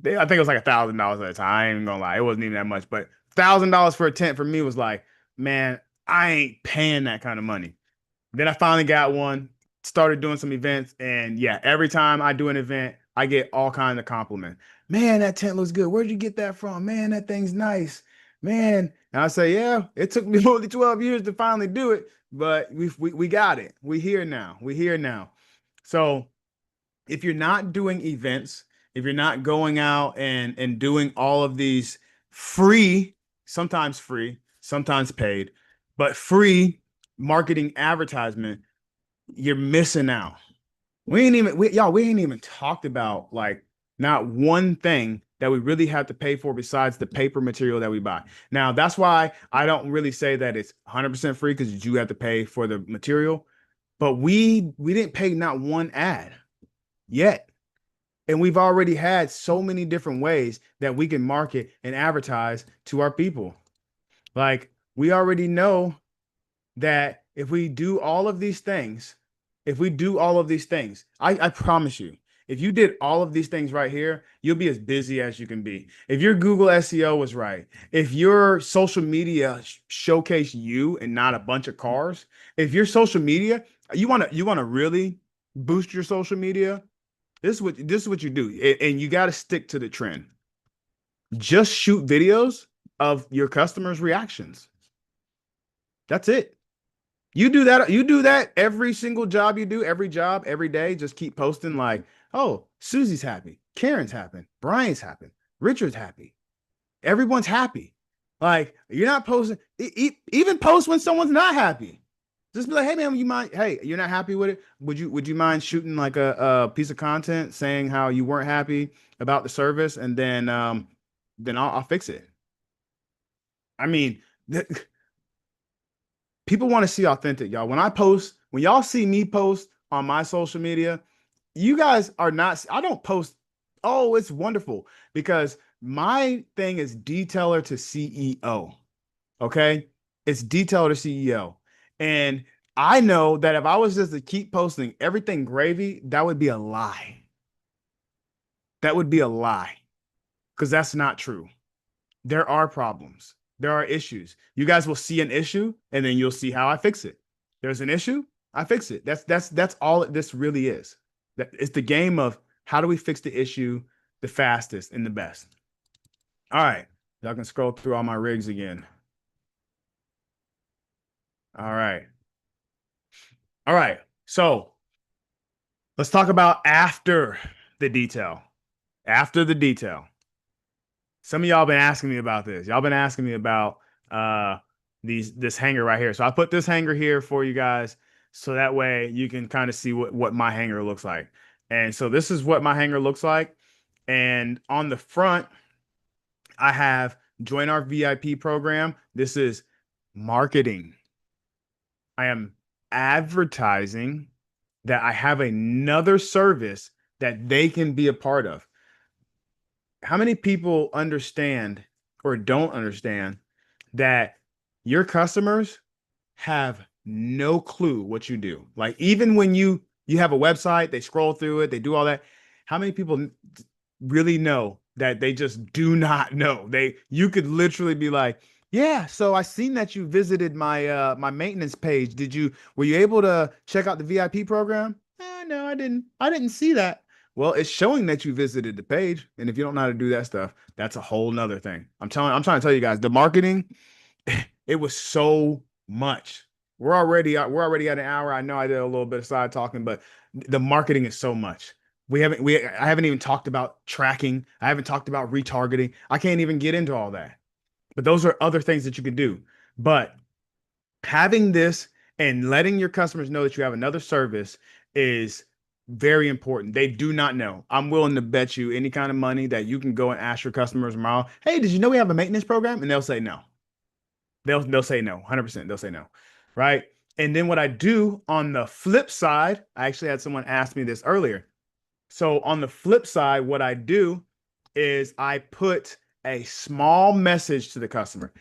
I think it was like $1,000 at the time. I ain't even gonna lie, it wasn't even that much. But $1,000 for a tent for me was like, man, I ain't paying that kind of money. Then I finally got one, started doing some events, and yeah, every time I do an event, I get all kinds of compliments. Man, that tent looks good. Where'd you get that from? Man, that thing's nice. Man. And I say, yeah, it took me only 12 years to finally do it, but we got it. We here now. We here now. So if you're not doing events, if you're not going out and doing all of these free, sometimes paid, but free marketing advertisement, you're missing out. We ain't even talked about like not one thing that we really have to pay for besides the paper material that we buy. Now, that's why I don't really say that it's 100% free because you do have to pay for the material, but we didn't pay not one ad yet. And we've already had so many different ways that we can market and advertise to our people. Like we already know that if we do all of these things, I promise you, if you did all of these things right here, you'll be as busy as you can be. If your Google SEO was right, if your social media showcase you and not a bunch of cars, if your social media, you want to really boost your social media, this is what you do, and you got to stick to the trend. Just shoot videos of your customers' reactions. That's it. You do that every single job you do, every job, every day. Just keep posting like, oh, Susie's happy, Karen's happy, Brian's happy, Richard's happy. Everyone's happy. Like you're not posting, even post when someone's not happy. Just be like, hey man, you mind? Hey, you're not happy with it? Would you mind shooting like a piece of content saying how you weren't happy about the service, and then I'll fix it. I mean, people want to see authentic, y'all. When y'all see me post on my social media, you guys are not, I don't post, oh, it's wonderful, because my thing is detailer to CEO. Okay. It's detailer to CEO. And I know that if I was just to keep posting everything gravy, that would be a lie. That would be a lie because that's not true. There are problems. There are issues. You guys will see an issue and then you'll see how I fix it. There's an issue, I fix it. That's all this really is. That it's the game of how do we fix the issue the fastest and the best. All right. Y'all can scroll through all my rigs again. All right. All right. So let's talk about after the detail. After the detail. Some of y'all been asking me about this. Y'all been asking me about this hanger right here. So I put this hanger here for you guys so that way you can kind of see what my hanger looks like. And so this is what my hanger looks like. And on the front, I have join our VIP program. This is marketing. I am advertising that I have another service that they can be a part of. How many people understand or don't understand that your customers have no clue what you do? Like even when you have a website, they scroll through it, they do all that. How many people really know that they just do not know? You could literally be like, yeah, so I seen that you visited my maintenance page. Were you able to check out the VIP program? No, I didn't. I didn't see that. Well, it's showing that you visited the page. And if you don't know how to do that stuff, that's a whole nother thing. I'm trying to tell you guys, the marketing, it was so much. We're already at an hour. I know I did a little bit of side talking, but the marketing is so much. I haven't even talked about tracking. I haven't talked about retargeting. I can't even get into all that. But those are other things that you can do. But having this and letting your customers know that you have another service is very important. They do not know. I'm willing to bet you any kind of money that you can go and ask your customers tomorrow, hey, did you know we have a maintenance program? And they'll say no. They'll say no, 100%. They'll say no, right? And then what I do on the flip side, I actually had someone ask me this earlier. So on the flip side, what I do is I put a small message to the customer.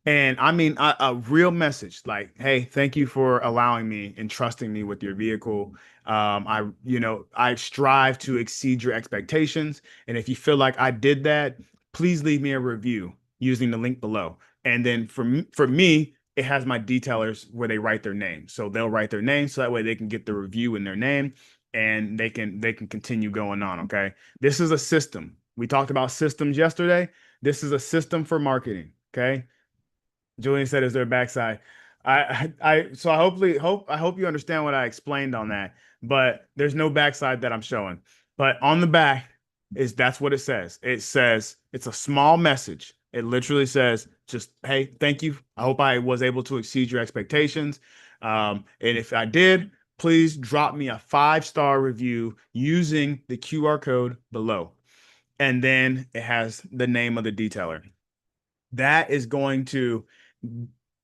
And I mean a real message like, hey, thank you for allowing me and trusting me with your vehicle. I strive to exceed your expectations. And if you feel like I did that, please leave me a review using the link below. And then for me, it has my detailers where they write their name. So they'll write their name so that way they can get the review in their name and they can continue going on. Okay. This is a system. We talked about systems yesterday. This is a system for marketing. Okay. Julian said, "Is there a backside?" So I hope you understand what I explained on that. But there's no backside that I'm showing. But on the back that's what it says. It says it's a small message. It literally says, "Just hey, thank you. I hope I was able to exceed your expectations. And if I did, please drop me a 5-star review using the QR code below." And then it has the name of the detailer. That is going to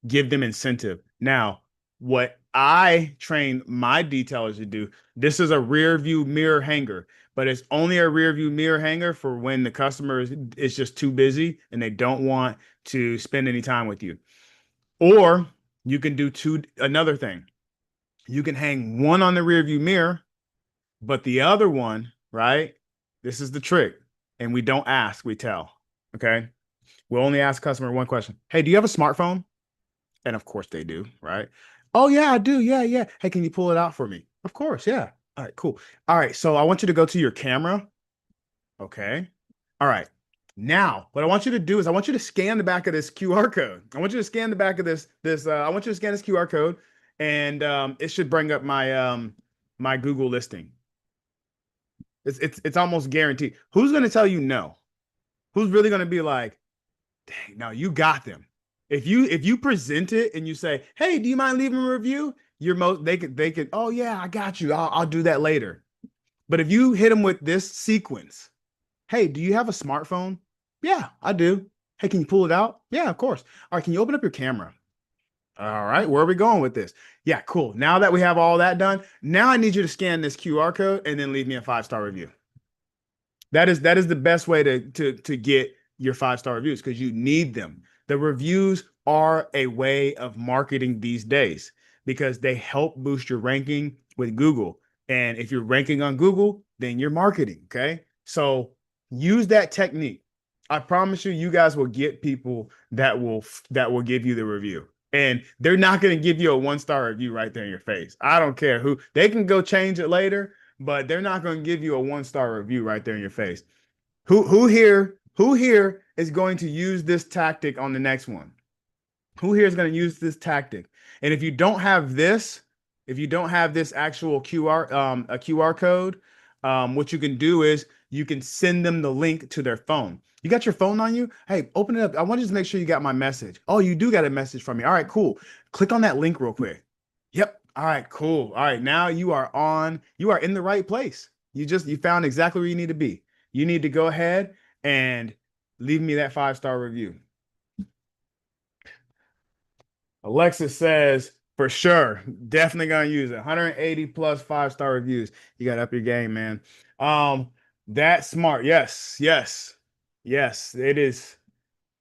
give them incentive. Now, what I train my detailers to do, this is a rear view mirror hanger, but it's only a rear view mirror hanger for when the customer is just too busy and they don't want to spend any time with you. Or you can do another thing. You can hang one on the rear view mirror, but the other one, right? This is the trick. And we don't ask, we tell. Okay. We'll only ask customer one question. Hey, do you have a smartphone? And of course they do, right? Oh yeah, I do. Yeah, yeah. Hey, can you pull it out for me? Of course, yeah. All right, cool. All right, so I want you to go to your camera. Okay. All right. Now, what I want you to do is I want you to scan the back of this QR code. I want you to scan the back of I want you to scan this QR code and it should bring up my Google listing. It's almost guaranteed. Who's going to tell you no? Who's really going to be like, dang, no, you got them. If you present it and you say, hey, do you mind leaving a review? They could, oh yeah, I got you. I'll do that later. But if you hit them with this sequence, hey, do you have a smartphone? Yeah, I do. Hey, can you pull it out? Yeah, of course. All right, can you open up your camera? All right, where are we going with this? Yeah, cool. Now that we have all that done, now I need you to scan this QR code and then leave me a 5-star review. That is the best way to get your 5-star reviews because you need them. The reviews are a way of marketing these days because they help boost your ranking with Google. And if you're ranking on Google, then you're marketing. Okay. So use that technique. I promise you, you guys will get people that will give you the review. And they're not going to give you a 1-star review right there in your face. I don't care who, they can go change it later, but they're not going to give you a 1-star review right there in your face. Who here is going to use this tactic on the next one? Who here is going to use this tactic? And if you don't have this, if you don't have this actual a QR code, what you can do is you can send them the link to their phone. You got your phone on you? Hey, open it up. I want you to make sure you got my message. Oh, you do got a message from me. All right, cool. Click on that link real quick. Yep. All right, cool. All right, now you are in the right place. You found exactly where you need to be. You need to go ahead and leave me that 5-star review. Alexis says, for sure, definitely gonna use it. 180 plus 5-star reviews. You gotta up your game, man. That's smart. Yes, yes, yes. It is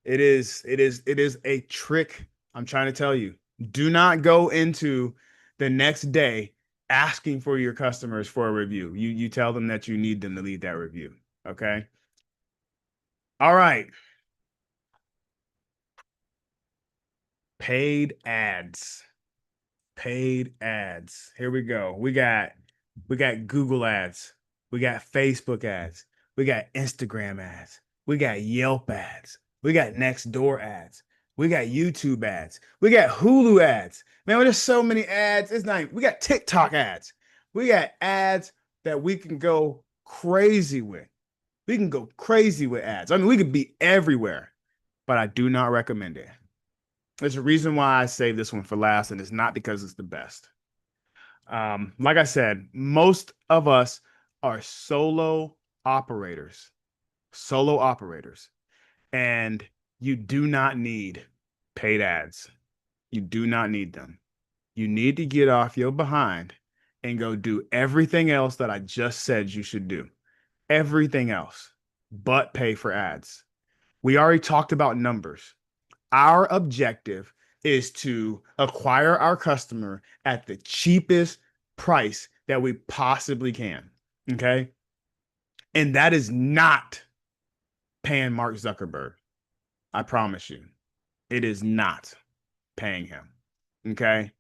a trick. I'm trying to tell you. Do not go into the next day asking for your customers for a review. You tell them that you need them to leave that review. Okay. All right. Paid ads. Paid ads. Here we go. We got Google ads. We got Facebook ads. We got Instagram ads. We got Yelp ads. We got Nextdoor ads. We got YouTube ads. We got Hulu ads. Man, there's so many ads. It's not even, we got TikTok ads. We got ads that we can go crazy with. We can go crazy with ads. I mean, we could be everywhere, but I do not recommend it. There's a reason why I save this one for last, and it's not because it's the best. Like I said, most of us are solo operators, and you do not need paid ads. You do not need them. You need to get off your behind and go do everything else that I just said you should do. Everything else, but pay for ads. We already talked about numbers. Our objective is to acquire our customer at the cheapest price that we possibly can. Okay. And that is not paying Mark Zuckerberg. I promise you, it is not paying him. Okay.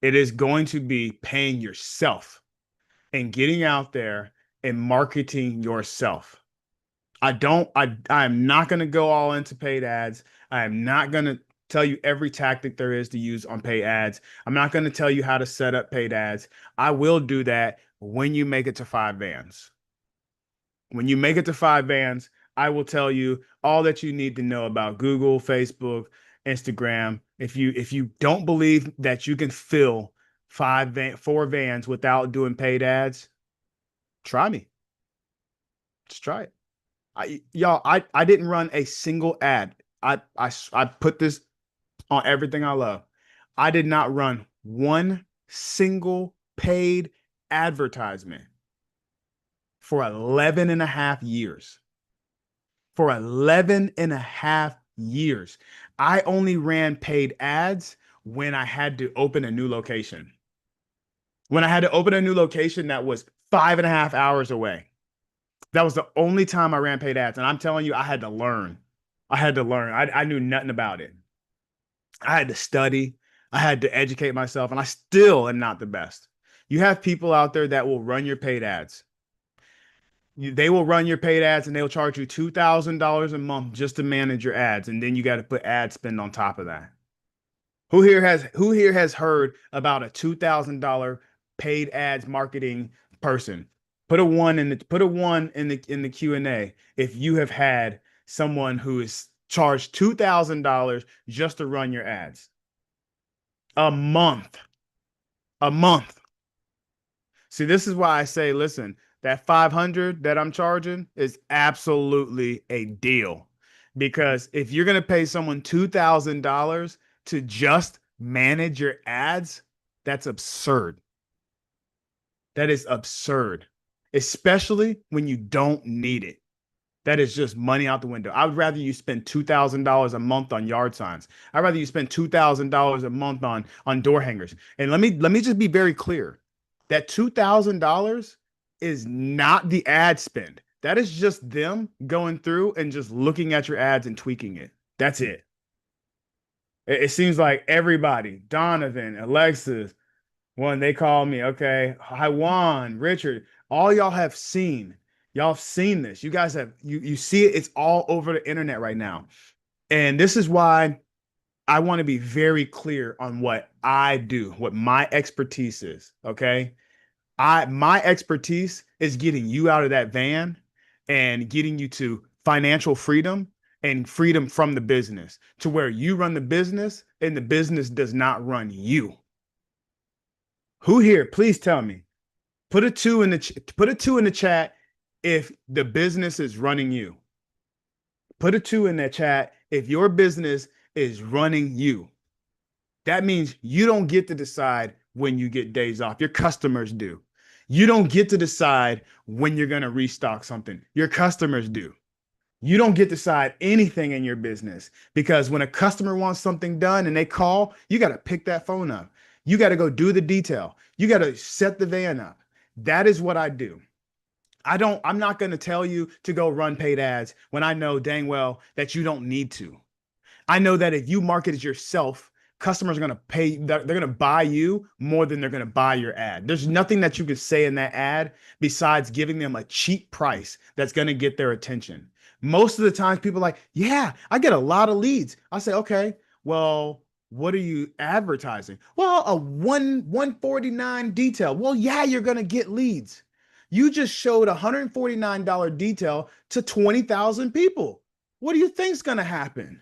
It is going to be paying yourself and getting out there and marketing yourself. I am not going to go all into paid ads. I am not going to tell you every tactic there is to use on paid ads. I'm not going to tell you how to set up paid ads. I will do that when you make it to 5 vans. When you make it to 5 vans, I will tell you all that you need to know about Google, Facebook, Instagram. If you don't believe that you can fill 4 vans without doing paid ads, try me. Just try it. I didn't run a single ad. I put this on everything I love. I did not run one single paid advertisement for 11 and a half years. For 11 and a half years. I only ran paid ads when I had to open a new location. When I had to open a new location that was 5.5 hours away. That was the only time I ran paid ads. And I'm telling you, I had to learn. I knew nothing about it. I had to study. I had to educate myself. And I still am not the best. You have people out there that will run your paid ads. They will run your paid ads and they'll charge you $2,000 a month just to manage your ads. And then you got to put ad spend on top of that. Who here has heard about a $2,000 paid ads marketing person? Put a one in the Q&A if you have had someone who is charged $2,000 just to run your ads. A month. A month. See, this is why I say, listen, that 500 that I'm charging is absolutely a deal. Because if you're going to pay someone $2,000 to just manage your ads, that's absurd. That is absurd, especially when you don't need it. That is just money out the window. I would rather you spend $2,000 a month on yard signs. I'd rather you spend $2,000 a month on door hangers. And let me just be very clear. That $2,000 is not the ad spend. That is just them going through and just looking at your ads and tweaking it. That's it. It seems like everybody, Donovan, Alexis, when they call me, okay, Juan, Richard, all y'all have seen this. You guys have you see it, it's all over the internet right now. And this is why I want to be very clear on what I do, what my expertise is. Okay. My expertise is getting you out of that van and getting you to financial freedom and freedom from the business to where you run the business and the business does not run you. Who here, please tell me. Put a two in the chat if the business is running you. Put a two in the chat if your business is running you. That means you don't get to decide when you get days off. Your customers do. You don't get to decide when you're going to restock something. Your customers do. You don't get to decide anything in your business because when a customer wants something done and they call, you got to pick that phone up. You got to go do the detail. You got to set the van up. That is what I do. I'm not going to tell you to go run paid ads when I know dang well that you don't need to. I know that if you market it yourself, customers are going to pay, they're going to buy you more than they're going to buy your ad. There's nothing that you can say in that ad besides giving them a cheap price that's going to get their attention. Most of the times people are like, yeah, I get a lot of leads. I say, okay, well, what are you advertising? Well, a 149 detail. Well, yeah, you're going to get leads. You just showed a $149 detail to 20,000 people. What do you think's going to happen?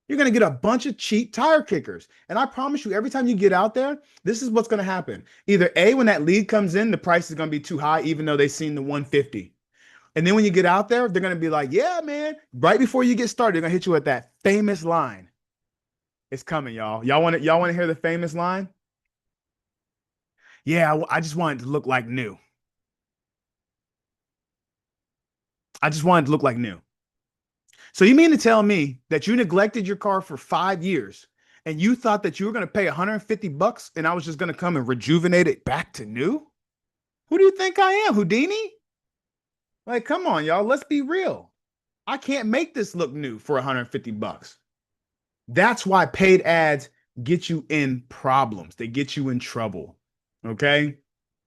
You're going to get a bunch of cheap tire kickers. And I promise you, every time you get out there, this is what's going to happen. Either A, when that lead comes in, the price is going to be too high, even though they've seen the 150. And then when you get out there, they're going to be like, yeah, man, right before you get started, they're going to hit you with that famous line. It's coming, y'all. Y'all want to hear the famous line? Yeah, I just want it to look like new. I just want it to look like new. So you mean to tell me that you neglected your car for 5 years and you thought that you were going to pay 150 bucks and I was just going to come and rejuvenate it back to new? Who do you think I am, Houdini? Like, come on, y'all. Let's be real. I can't make this look new for 150 bucks. That's why paid ads get you in problems. They get you in trouble. Okay?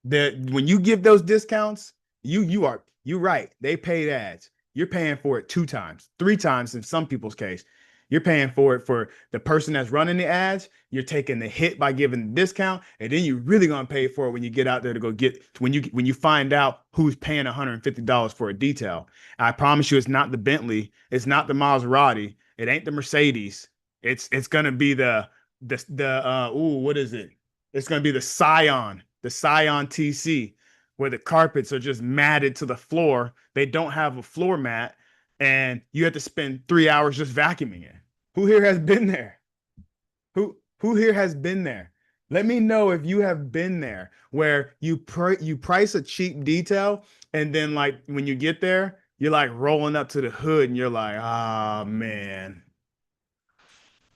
That when you give those discounts, you're right. They paid ads. You're paying for it 2 times, 3 times in some people's case. You're paying for it for the person that's running the ads. You're taking the hit by giving the discount, and then you're really gonna pay for it when you get out there to go get when you find out who's paying $150 for a detail. I promise you, it's not the Bentley, it's not the Maserati, it ain't the Mercedes. It's gonna be the what is it? It's gonna be the Scion TC, where the carpets are just matted to the floor. They don't have a floor mat, and you have to spend 3 hours just vacuuming it. Who here has been there? Who here has been there? Let me know if you have been there where you price a cheap detail and then like when you get there, you're like rolling up to the hood and you're like, "Ah, man.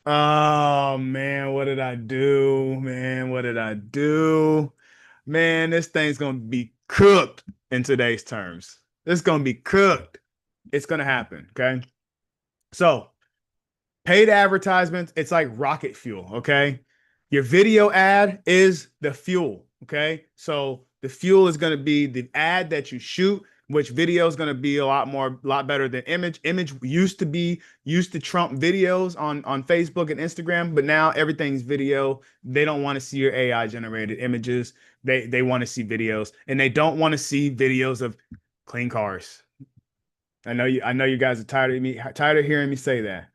Oh man, what did I do? Man, what did I do? Man, this thing's gonna be cooked in today's terms. It's gonna be cooked. It's gonna happen. Okay. So paid advertisements, it's like rocket fuel. Okay. Your video ad is the fuel. Okay. So the fuel is going to be the ad that you shoot, which video is going to be a lot better than image. Image used to trump videos on Facebook and Instagram, but now everything's video. They don't want to see your AI generated images. They want to see videos, and they don't want to see videos of clean cars. I know you guys are tired of hearing me say that.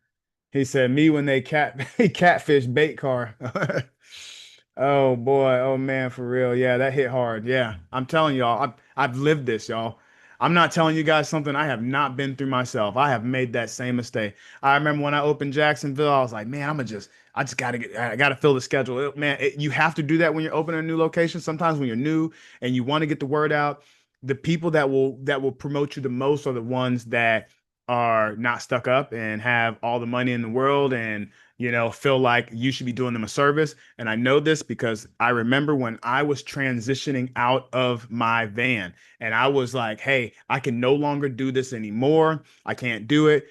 He said, "Me when they catfish bait car." Oh boy, oh man, for real. Yeah, that hit hard. Yeah, I'm telling y'all, I've lived this, y'all. I'm not telling you guys something I have not been through myself. I have made that same mistake. I remember when I opened Jacksonville, I was like, man, I just I gotta fill the schedule. Man, you have to do that when you're opening a new location. Sometimes when you're new and you want to get the word out, the people that will promote you the most are the ones that are not stuck up and have all the money in the world and feel like you should be doing them a service. And I know this because I remember when I was transitioning out of my van and I was like, hey, I can no longer do this anymore. I can't do it.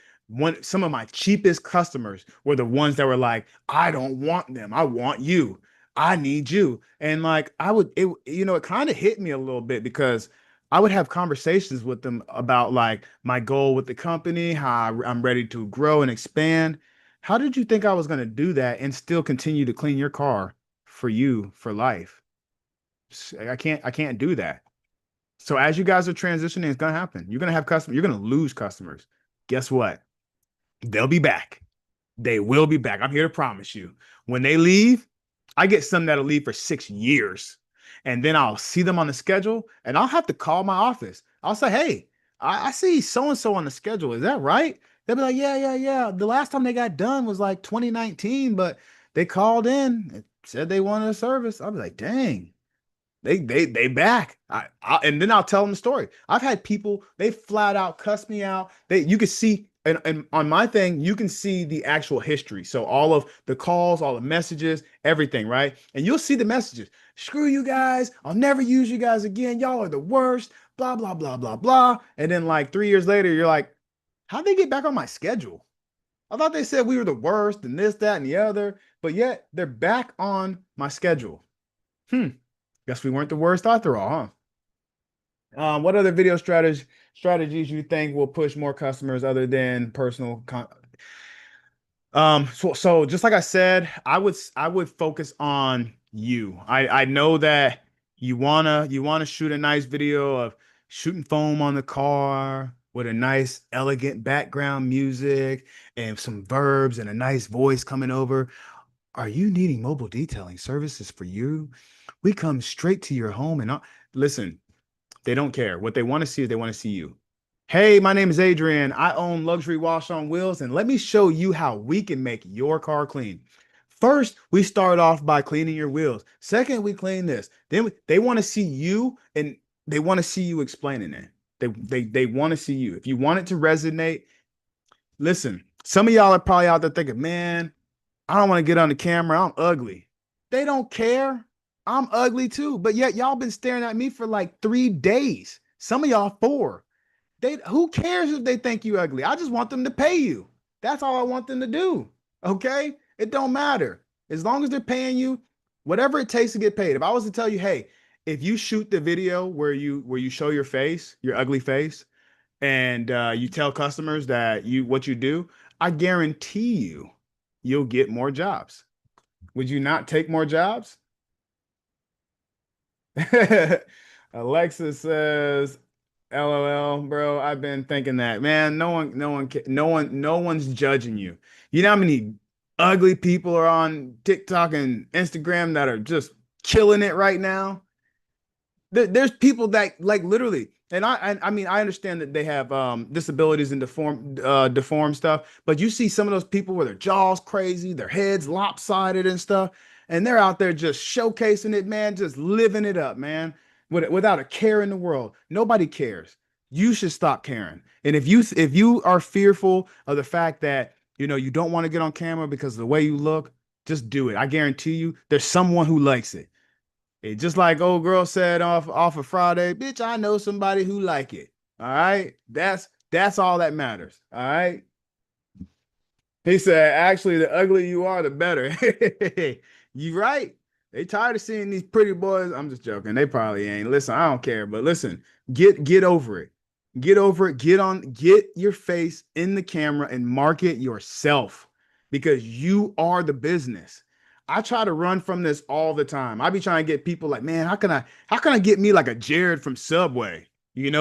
some of my cheapest customers were the ones that were like, I don't want them. I want you. I need you. And like it kind of hit me a little bit because I would have conversations with them about like my goal with the company, how I'm ready to grow and expand. How did you think I was going to do that and still continue to clean your car for you for life? I can't do that. So as you guys are transitioning, it's gonna happen. You're gonna have customers, you're gonna lose customers. Guess what? They'll be back. They will be back. I'm here to promise you. When they leave, I get some that'll leave for 6 years. And then I'll see them on the schedule and I'll have to call my office. I'll say, hey, I see so and so on the schedule. Is that right? They'll be like, yeah, yeah, yeah. The last time they got done was like 2019, but they called in and said they wanted a service. I'll be like, dang. They back. And then I'll tell them the story. I've had people, they flat out cuss me out. You can see and on my thing, you can see the actual history. So all of the calls, all the messages, everything, right? And you'll see the messages. Screw you guys. I'll never use you guys again. Y'all are the worst. Blah, blah, blah, blah, blah. And then like 3 years later, you're like, how'd they get back on my schedule? I thought they said we were the worst and this, that, and the other, but yet they're back on my schedule. Guess we weren't the worst after all, huh? What other video strategies you think will push more customers other than so just like I said, I would focus on you. I know that you wanna shoot a nice video of shooting foam on the car with a nice elegant background music and some verbs and a nice voice coming over. Are you needing mobile detailing services for you? We come straight to your home and listen, they don't care. What they want to see is they want to see you. Hey, my name is Adrian. I own Luxury Wash on Wheels, and let me show you how we can make your car clean. First, we start off by cleaning your wheels. Second, we clean this. They want to see you, and they want to see you explaining it. They want to see you. If you want it to resonate, listen. Some of y'all are probably out there thinking, man, I don't want to get on the camera. I'm ugly. They don't care. I'm ugly too. But yet y'all been staring at me for like 3 days. Some of y'all 4. Who cares if they think you ugly? I just want them to pay you. That's all I want them to do. Okay? It don't matter. As long as they're paying you, whatever it takes to get paid. If I was to tell you, hey, if you shoot the video where you show your face, your ugly face, and you tell customers that what you do, I guarantee you'll get more jobs. Would you not take more jobs? Alexa says, LOL, bro. I've been thinking that, man. No one's judging you. You know how many ugly people are on TikTok and Instagram that are just killing it right now? There's people that like literally, and I mean I understand that they have disabilities and deformed stuff, but you see some of those people where their jaws crazy, their heads lopsided and stuff, and they're out there just showcasing it, man, just living it up, man, without a care in the world. Nobody cares. You should stop caring. And if you are fearful of the fact that you don't want to get on camera because of the way you look, just do it. I guarantee you, there's someone who likes it. Just like old girl said off of Friday, bitch, I know somebody who like it. All right. That's all that matters. All right. He said, actually, the uglier you are, the better. You right. They tired of seeing these pretty boys. I'm just joking. They probably ain't. Listen, I don't care. But listen, get over it. Get over it. Get your face in the camera and market yourself because you are the business. I try to run from this all the time. I be trying to get people like, man, how can I get me like a Jared from Subway,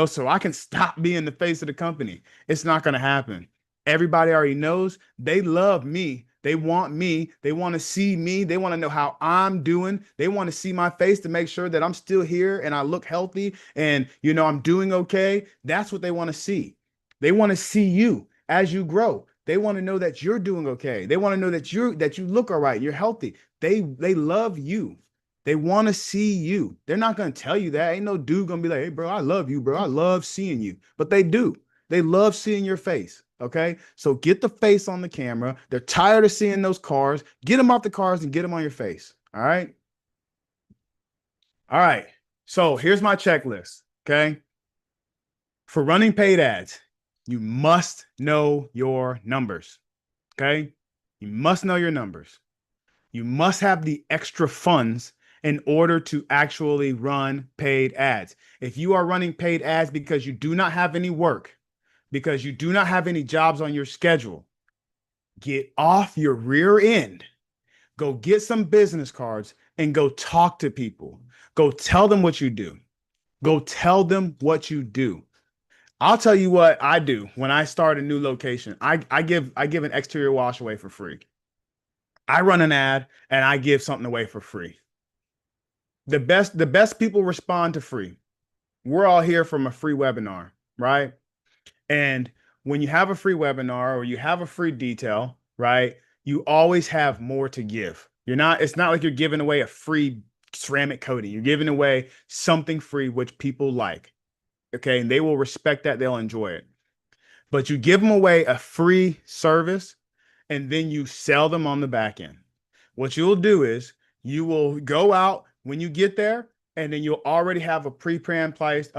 so I can stop being the face of the company. It's not going to happen. Everybody already knows they love me. They want me. They want to see me. They want to know how I'm doing. They want to see my face to make sure that I'm still here and I look healthy and, I'm doing okay. That's what they want to see. They want to see you as you grow. They want to know that you're doing okay. They want to know that you look all right. You're healthy. They love you. They want to see you. They're not going to tell you that. Ain't no dude going to be like, hey, bro, I love you, bro. I love seeing you. But they do. They love seeing your face. Okay. So get the face on the camera. They're tired of seeing those cars. Get them off the cars and get them on your face. All right. All right. So here's my checklist. Okay. For running paid ads, You must know your numbers. Okay. You must know your numbers. You must have the extra funds in order to actually run paid ads. If you are running paid ads because you do not have any work, because you do not have any jobs on your schedule, get off your rear end, go get some business cards and go talk to people. Go tell them what you do. Go tell them what you do. I'll tell you what I do when I start a new location. I give an exterior wash away for free. I run an ad and I give something away for free. The best people respond to free. We're all here from a free webinar, right? And when you have a free webinar or you have a free detail, right? You always have more to give. It's not like you're giving away a free ceramic coating. You're giving away something free which people like. Okay, and they will respect that, they'll enjoy it. But you give them away a free service and then you sell them on the back end. What you'll do is you will go out when you get there, and then you'll already have a pre-planned price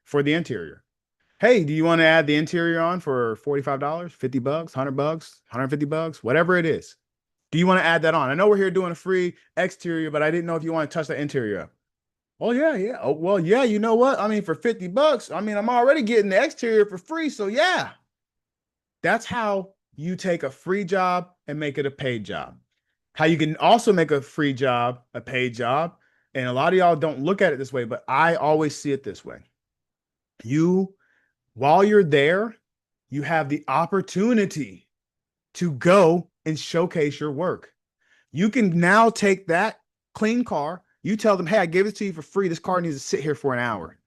for the interior. Hey, do you want to add the interior on for $45, $50, $100, $150, whatever it is? Do you want to add that on? I know we're here doing a free exterior, but I didn't know if you want to touch the interior. Oh yeah, yeah. Oh, well, yeah, you know what? I mean, for $50, I mean, I'm already getting the exterior for free. So yeah, that's how you take a free job and make it a paid job. How you can also make a free job a paid job. And a lot of y'all don't look at it this way, but I always see it this way. While you're there, you have the opportunity to go and showcase your work. You can now take that clean car. You tell them, hey, I gave it to you for free. This car needs to sit here for an hour.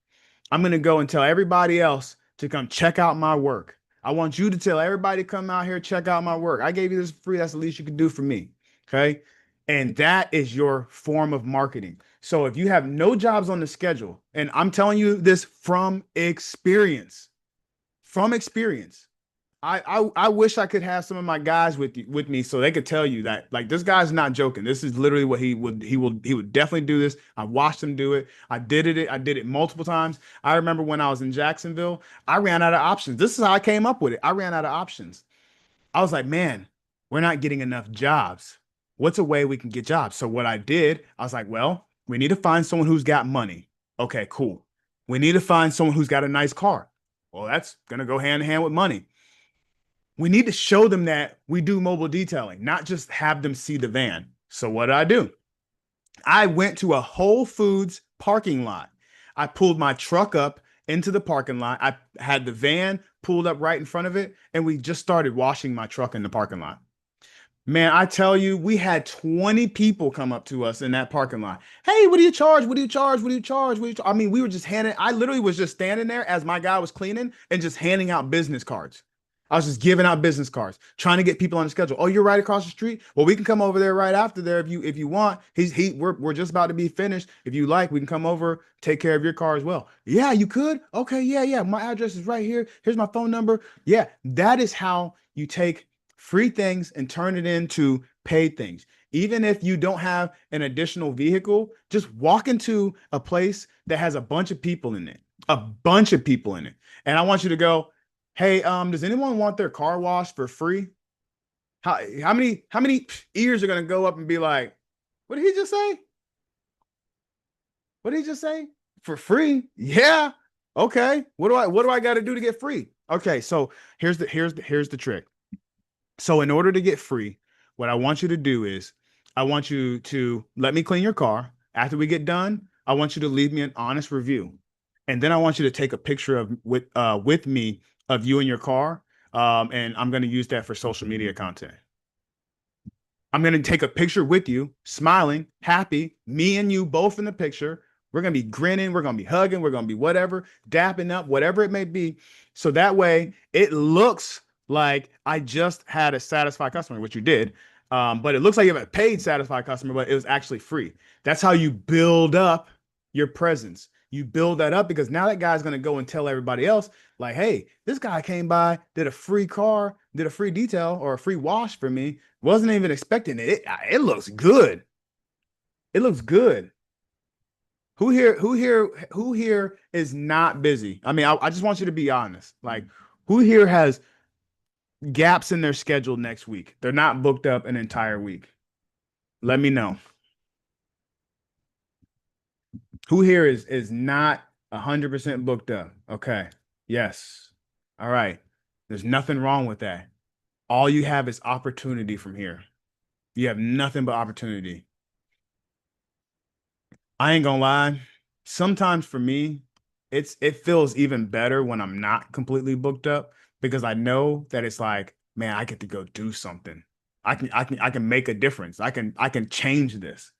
I'm going to go and tell everybody else to come check out my work. I want you to tell everybody to come out here, check out my work. I gave you this for free. That's the least you can do for me. Okay. And that is your form of marketing. So if you have no jobs on the schedule, and I'm telling you this from experience, I wish I could have some of my guys with me so they could tell you that like this guy's not joking. This is literally what he would definitely do this. I watched him do it. I did it multiple times. I remember when I was in Jacksonville, I ran out of options. This is how I came up with it. I ran out of options. I was like, man, we're not getting enough jobs. What's a way we can get jobs? So what I did, I was like, well, we need to find someone who's got money. Okay, cool. We need to find someone who's got a nice car. Well, that's going to go hand in hand with money. We need to show them that we do mobile detailing, not just have them see the van. So what did I do? I went to a Whole Foods parking lot. I pulled my truck up into the parking lot. I had the van pulled up right in front of it, and we just started washing my truck in the parking lot. Man, I tell you, we had 20 people come up to us in that parking lot. Hey, what do you charge? What do you charge? What do you charge? I mean, we were just I literally was just standing there as my guy was cleaning and just handing out business cards. I was just giving out business cards, trying to get people on the schedule. Oh, you're right across the street? Well, we can come over there right after there if you want. We're just about to be finished. If you like, we can come over, take care of your car as well. Yeah, you could? Okay, yeah. My address is right here. Here's my phone number. Yeah, that is how you take free things and turn it into paid things. Even if you don't have an additional vehicle, just walk into a place that has a bunch of people in it, And I want you to go, hey, does anyone want their car washed for free? How many ears are gonna go up and be like, what did he just say? What did he just say? For free? Yeah. Okay. What do I got to do to get free? Okay, so here's the trick. So in order to get free, what I want you to do is I want you to let me clean your car. After we get done, I want you to leave me an honest review. And then I want you to take a picture of with me of you in your car. And I'm going to use that for social media content. I'm going to take a picture with you, smiling, happy, me and you both in the picture. We're going to be grinning. We're going to be hugging. We're going to be whatever, dapping up, whatever it may be. So that way it looks like I just had a satisfied customer, which you did. But it looks like you have a paid satisfied customer, but it was actually free. That's how you build up your presence. You build that up because now that guy's going to go and tell everybody else like, hey, this guy came by, did a free detail or a free wash for me. Wasn't even expecting it. It looks good. It looks good. Who here is not busy? I mean, I just want you to be honest. Like, who here has gaps in their schedule next week? They're not booked up an entire week. Let me know. Who here is not 100% booked up? Okay. Yes. All right. There's nothing wrong with that. All you have is opportunity from here. You have nothing but opportunity. I ain't gonna lie. Sometimes for me, it feels even better when I'm not completely booked up because I know that it's like, man, I get to go do something. I can make a difference. I can change this.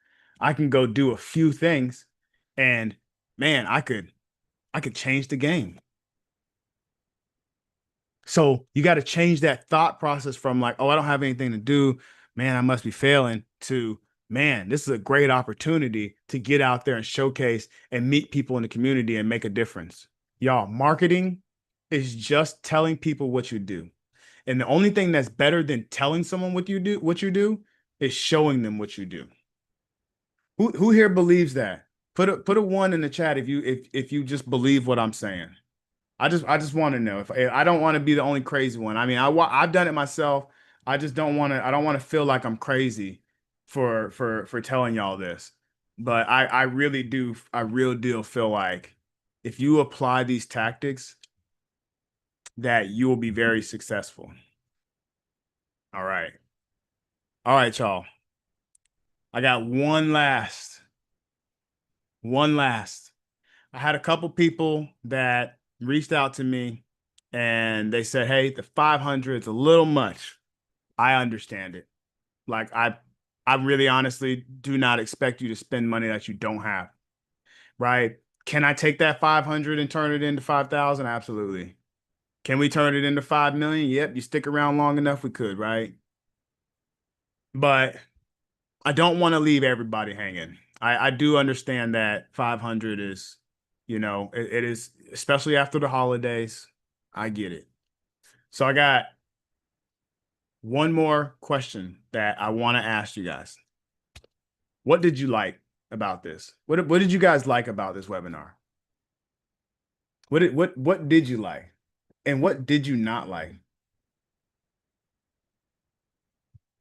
I can go do a few things and man, I could change the game. So you got to change that thought process from like, oh, I don't have anything to do. Man, I must be failing to, man, this is a great opportunity to get out there and showcase and meet people in the community and make a difference. Y'all, marketing is just telling people what you do. And the only thing that's better than telling someone what you do is showing them what you do. Who here believes that? Put a one in the chat if you just believe what I'm saying. I just want to know if I don't want to be the only crazy one. I mean, I've done it myself. I just don't want to. I don't want to feel like I'm crazy for telling y'all this. But I really do. I real deal feel like if you apply these tactics, that you will be very successful. All right, all right, y'all. I got one last. I had a couple people that reached out to me and they said, "Hey, the 500 is a little much." I understand it. Like I really honestly do not expect you to spend money that you don't have, right? Can I take that 500 and turn it into 5,000? Absolutely. Can we turn it into 5 million? Yep, you stick around long enough, we could, right? But I don't want to leave everybody hanging. I do understand that 500 is, it is, especially after the holidays. I get it. So I got one more question that I want to ask you guys. What did you like about this? What did you guys like about this webinar? What did you like? And what did you not like?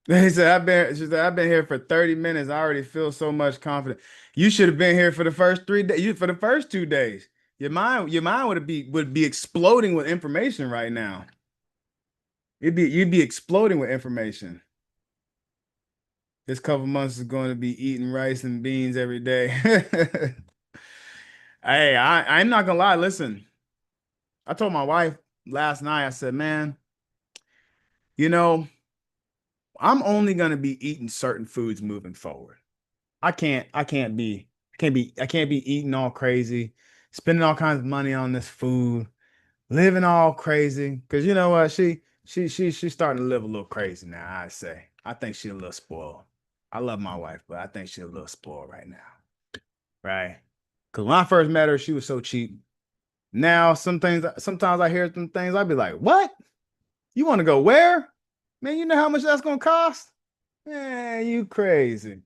I've been here for 30 minutes. I already feel so much confident. You should have been here for the first 3 days. For the first 2 days. Your mind would be exploding with information right now. You'd be exploding with information. This couple months is going to be eating rice and beans every day. Hey, I'm not gonna lie. Listen, I told my wife last night, I said, man, you know, I'm only gonna be eating certain foods moving forward. I can't be eating all crazy, spending all kinds of money on this food, living all crazy. Cause you know what? She's starting to live a little crazy now, I say. I think she's a little spoiled. I love my wife, but I think she's a little spoiled right now. Right? Cause when I first met her, she was so cheap. Now, sometimes I hear some things, I'd be like, what? You want to go where? Man, you know how much that's gonna cost? Man, you crazy.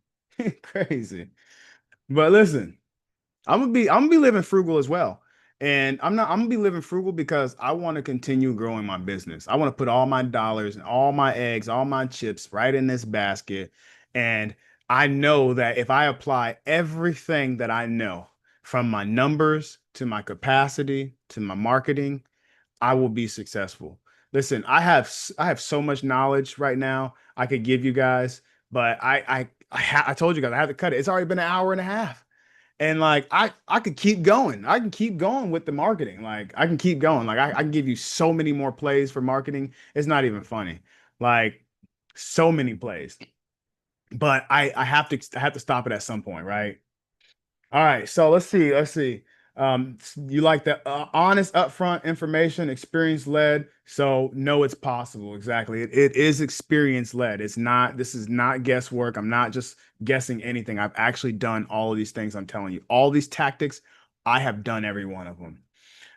Crazy. But listen, I'm gonna be living frugal as well. And I'm gonna be living frugal because I want to continue growing my business. I want to put all my dollars and all my eggs, all my chips right in this basket. And I know that if I apply everything that I know, from my numbers to my capacity to my marketing, I will be successful. Listen, I have so much knowledge right now I could give you guys, but I told you guys I have to cut it. It's already been an hour and a half. And like I could keep going. I can keep going with the marketing. Like I can keep going. Like I can give you so many more plays for marketing. It's not even funny. Like so many plays. But I have to stop it at some point, right? All right, so let's see. Let's see. You like the honest, upfront information, experience led. So no, it's possible. Exactly. It is experience led. It's not. This is not guesswork. I'm not just guessing anything. I've actually done all of these things. I'm telling you, all these tactics. I have done every one of them.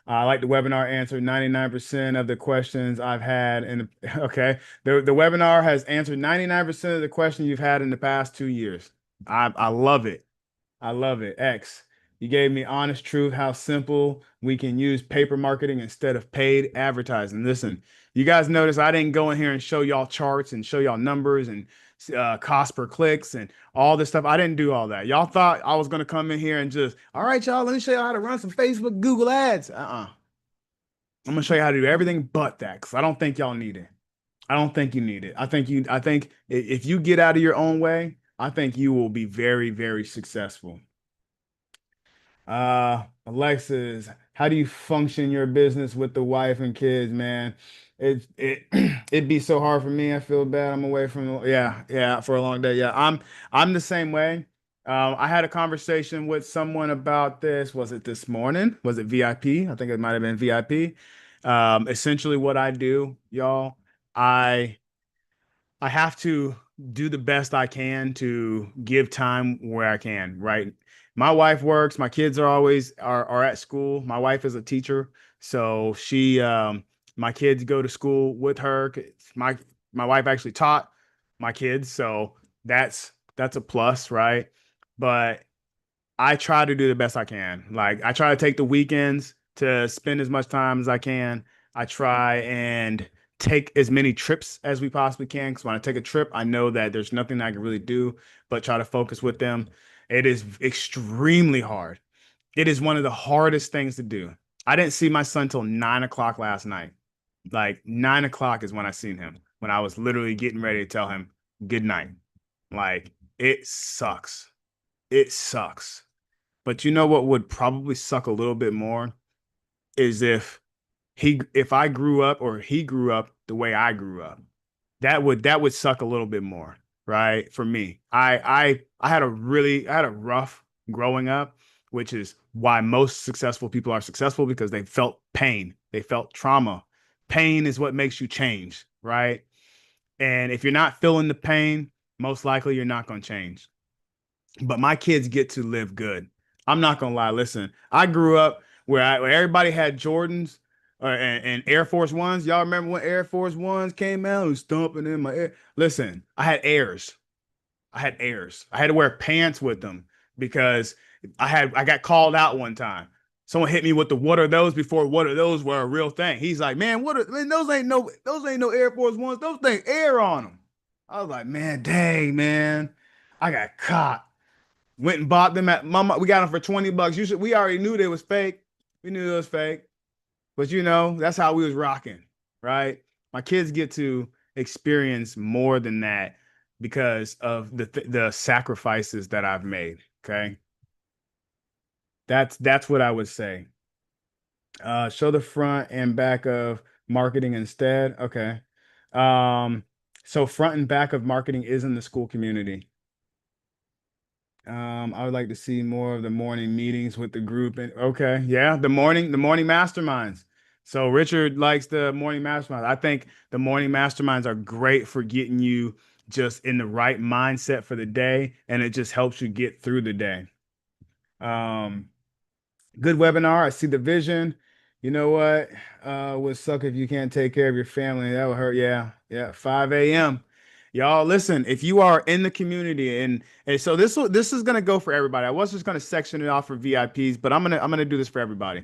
I like the webinar answered 99% of the questions I've had. And okay, the webinar has answered 99% of the questions you've had in the past 2 years. I love it. I love it. X. You gave me honest truth, how simple we can use paper marketing instead of paid advertising. Listen, you guys notice I didn't go in here and show y'all charts and show y'all numbers and cost per clicks and all this stuff. I didn't do all that. Y'all thought I was going to come in here and just, all right, y'all, let me show you how to run some Facebook, Google ads. I'm going to show you how to do everything but that because I don't think y'all need it. I don't think you need it. I think if you get out of your own way, I think you will be very, very successful. Alexis, how do you function your business with the wife and kids, man? It it'd be so hard for me. I feel bad. I'm away from yeah, for a long day. Yeah, I'm the same way. I had a conversation with someone about this. Was it this morning? Was it VIP? I think it might have been VIP. Essentially what I do, y'all, I I have to do the best I can to give time where I can, right? My wife works, my kids are at school. My wife is a teacher, so my kids go to school with her. My wife actually taught my kids, so that's a plus, right? But I try to do the best I can. Like I try to take the weekends to spend as much time as I can. I try and take as many trips as we possibly can because when I take a trip, I know that there's nothing I can really do but try to focus with them. It is extremely hard. It is one of the hardest things to do. I didn't see my son till 9 o'clock last night. Like 9 o'clock is when I seen him, when I was literally getting ready to tell him good night. Like it sucks. It sucks. But you know what would probably suck a little bit more is if I grew up or he grew up the way I grew up. That would suck a little bit more, right? For me. I had a rough growing up, which is why most successful people are successful because they felt pain. They felt trauma. Pain is what makes you change, right? And if you're not feeling the pain, most likely you're not going to change. But my kids get to live good. I'm not gonna lie. Listen, I grew up where everybody had Jordans and Air Force Ones. Y'all remember when Air Force Ones came out? It was stomping in my ear. Listen, I had Airs. I had Airs. I had to wear pants with them because I got called out one time. Someone hit me with the what are those before what are those were a real thing. He's like, man, those ain't no Air Force Ones. Those things air on them. I was like, man, dang, man. I got caught. Went and bought them at Mama. We got them for $20. We already knew they was fake. We knew it was fake. But that's how we was rocking, right? My kids get to experience more than that because of the sacrifices that I've made. Okay. That's what I would say. Show the front and back of marketing instead. Okay. Um, so front and back of marketing is in the school community. I would like to see more of the morning meetings with the group. And okay, yeah, the morning masterminds. So Richard likes the morning masterminds. I think the morning masterminds are great for getting you just in the right mindset for the day, and it just helps you get through the day. Um, Good webinar. I see the vision. You know what? Would suck if you can't take care of your family. That would hurt. Yeah. Yeah. 5 a.m. Y'all listen, if you are in the community and so this is gonna go for everybody. I was just gonna section it off for VIPs, but I'm gonna do this for everybody.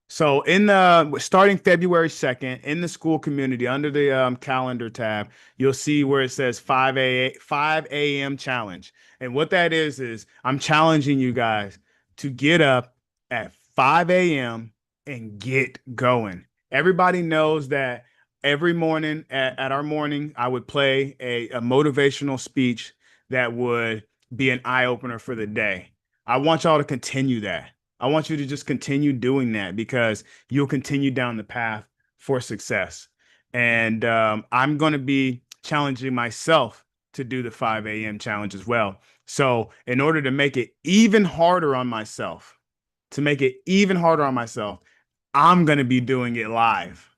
So in the starting February 2nd in the school community under the calendar tab, you'll see where it says 5 a.m. challenge. And what that is I'm challenging you guys to get up at 5 a.m. and get going. Everybody knows that every morning at our morning, I would play a motivational speech that would be an eye opener for the day. I want y'all to continue that. I want you to just continue doing that because you'll continue down the path for success. And I'm going to be challenging myself to do the 5 a.m. challenge as well. So, in order to make it even harder on myself, I'm going to be doing it live.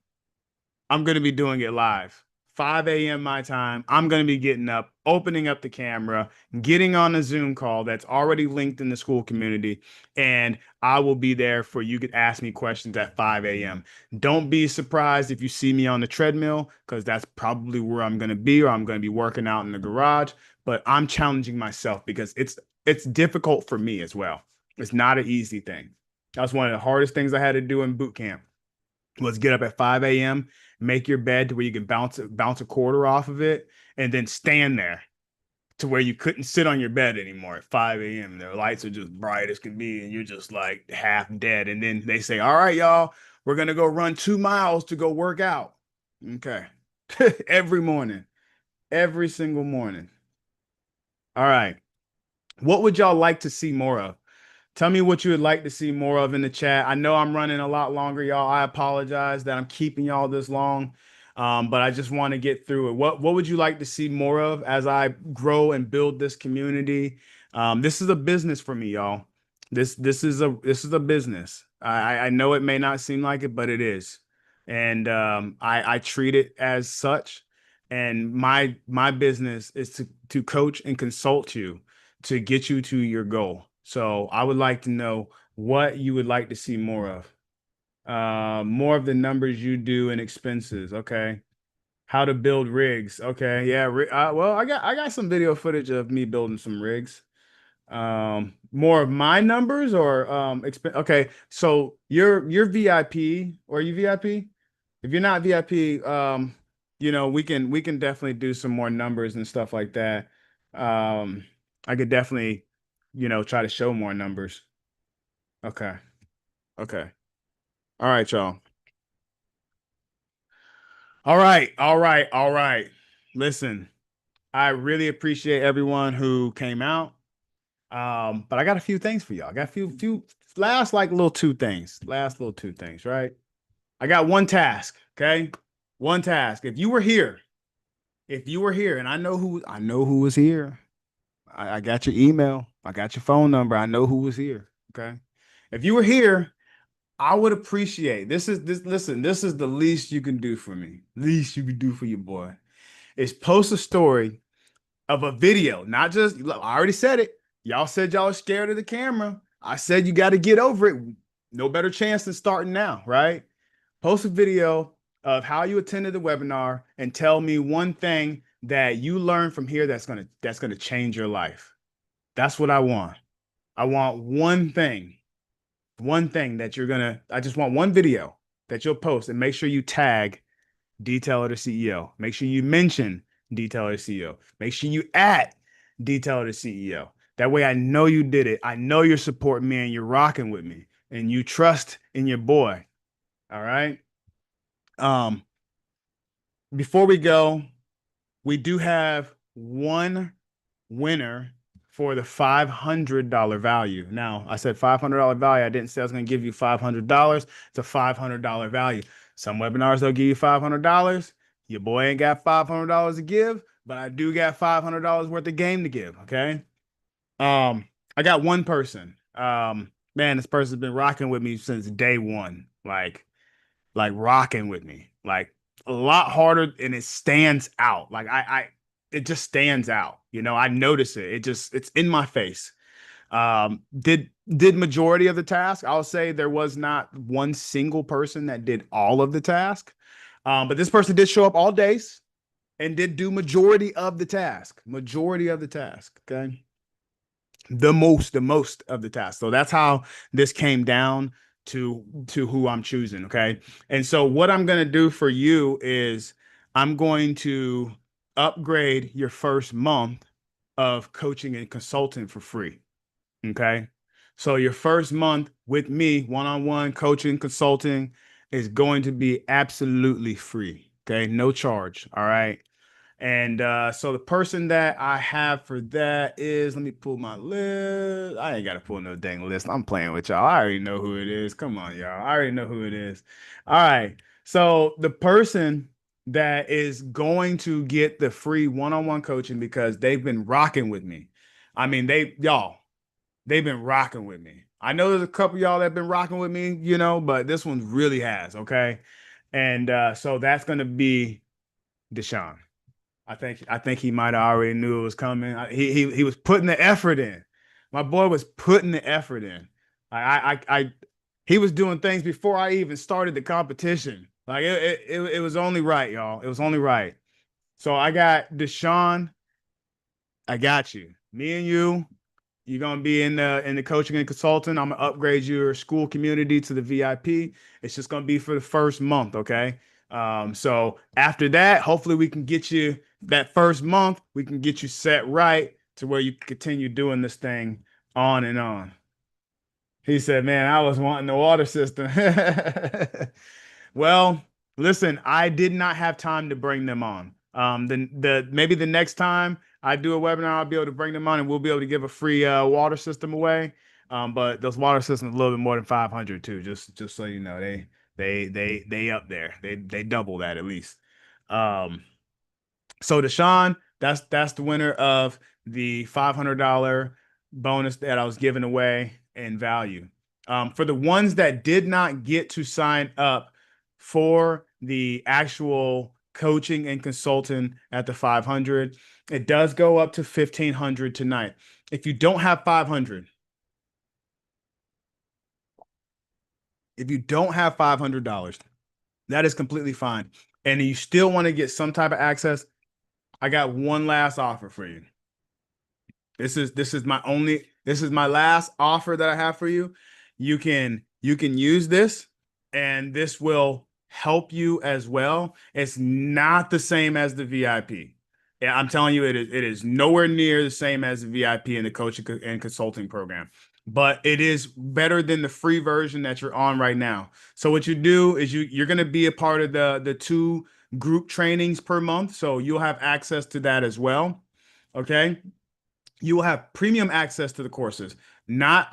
I'm going to be doing it live. 5 a.m. my time. I'm going to be getting up, opening up the camera, getting on a Zoom call that's already linked in the school community, and I will be there for you to ask me questions at 5 a.m. Don't be surprised if you see me on the treadmill because that's probably where I'm going to be, or I'm going to be working out in the garage. But I'm challenging myself because it's difficult for me as well. It's not an easy thing. That's one of the hardest things I had to do in boot camp was get up at 5 a.m., make your bed to where you can bounce a quarter off of it, and then stand there to where you couldn't sit on your bed anymore at 5 a.m. The lights are just bright as can be, and you're just like half dead. And then they say, all right, y'all, we're gonna go run 2 miles to go work out. Okay. Every morning, every single morning. All right. What would y'all like to see more of? Tell me what you would like to see more of in the chat. I know I'm running a lot longer, y'all. I apologize that I'm keeping y'all this long, but I just want to get through it. What would you like to see more of as I grow and build this community? This is a business for me, y'all. This is a business. I know it may not seem like it, but it is, and I treat it as such. And my business is to coach and consult you to get you to your goal. So I would like to know what you would like to see more of. More of the numbers you do and expenses. Okay. How to build rigs. Okay. Yeah. Well, I got some video footage of me building some rigs. More of my numbers or okay. So you're VIP or are you VIP? If you're not VIP, we can definitely do some more numbers and stuff like that. Um, I could definitely, try to show more numbers. Okay. Okay. All right, y'all. All right. All right. All right. Listen, I really appreciate everyone who came out. But I got a few things for y'all. I got a few last like little two things. Last little two things, right? I got one task, okay? One task. If you were here, and I know who was here. I got your email. I got your phone number. I know who was here. Okay. If you were here, I would appreciate listen, this is the least you can do for me. Least you can do for your boy is post a story of a video, not just look, I already said it. Y'all said y'all are scared of the camera. I said you got to get over it. No better chance than starting now, right? Post a video of how you attended the webinar and tell me one thing that you learned from here that's gonna change your life. That's what I want. I want one thing that I just want one video that you'll post and make sure you tag Detailer the CEO. Make sure you mention Detailer the CEO. Make sure you add Detailer the CEO. That way I know you did it. I know you're supporting me and you're rocking with me and you trust in your boy. All right. Um, Before we go, we do have one winner for the $500 value. Now, I said $500 value. I didn't say I was going to give you $500. It's a $500 value. Some webinars, they'll give you $500. Your boy ain't got $500 to give, but I do got $500 worth of game to give. Okay. I got one person. Man, this person's been rocking with me since day one. Like rocking with me, like a lot harder, and it stands out. Like it just stands out. I notice it. It's in my face. Did majority of the task. I'll say there was not one single person that did all of the task, but this person did show up all days and did do majority of the task. Majority of the task. Okay, the most of the task. So that's how this came down to who I'm choosing. Okay. And so what I'm going to do for you is I'm going to upgrade your first month of coaching and consulting for free. Okay. So your first month with me, one-on-one coaching, consulting is going to be absolutely free. Okay. No charge. All right. And so the person that I have for that is, let me pull my list. I ain't got to pull no dang list. I'm playing with y'all. I already know who it is. Come on, y'all. I already know who it is. All right. So the person that is going to get the free one-on-one coaching because they've been rocking with me. I mean, they've been rocking with me. I know there's a couple of y'all that have been rocking with me, but this one really has. Okay. And so that's going to be Deshaun. I think he might have already knew it was coming. He was putting the effort in. My boy was putting the effort in. He was doing things before I even started the competition. Like it was only right, y'all. It was only right. So I got Deshaun. I got you. Me and you. You're gonna be in the coaching and consulting. I'm gonna upgrade your school community to the VIP. It's just gonna be for the first month, okay? So after that, hopefully we can get you that first month, we can get you set right to where you can continue doing this thing on and on. He said, "Man, I was wanting the water system." Well, listen, I did not have time to bring them on. The maybe the next time I do a webinar, I'll be able to bring them on, and we'll be able to give a free water system away. But those water systems are a little bit more than 500 too. Just so you know, they up there. They double that at least. Um, so Deshaun, that's the winner of the $500 bonus that I was giving away in value. For the ones that did not get to sign up for the actual coaching and consulting at the 500, it does go up to 1,500 tonight. If you don't have 500, if you don't have $500, that is completely fine. And you still want to get some type of access, I got one last offer for you. This is my last offer that I have for you. You can use this, and this will help you as well. It's not the same as the VIP. Yeah, I'm telling you, it is nowhere near the same as the VIP in the coaching and consulting program. But it is better than the free version that you're on right now. So what you do is you're going to be a part of the two group trainings per month. So you'll have access to that as well. Okay, you will have premium access to the courses. Not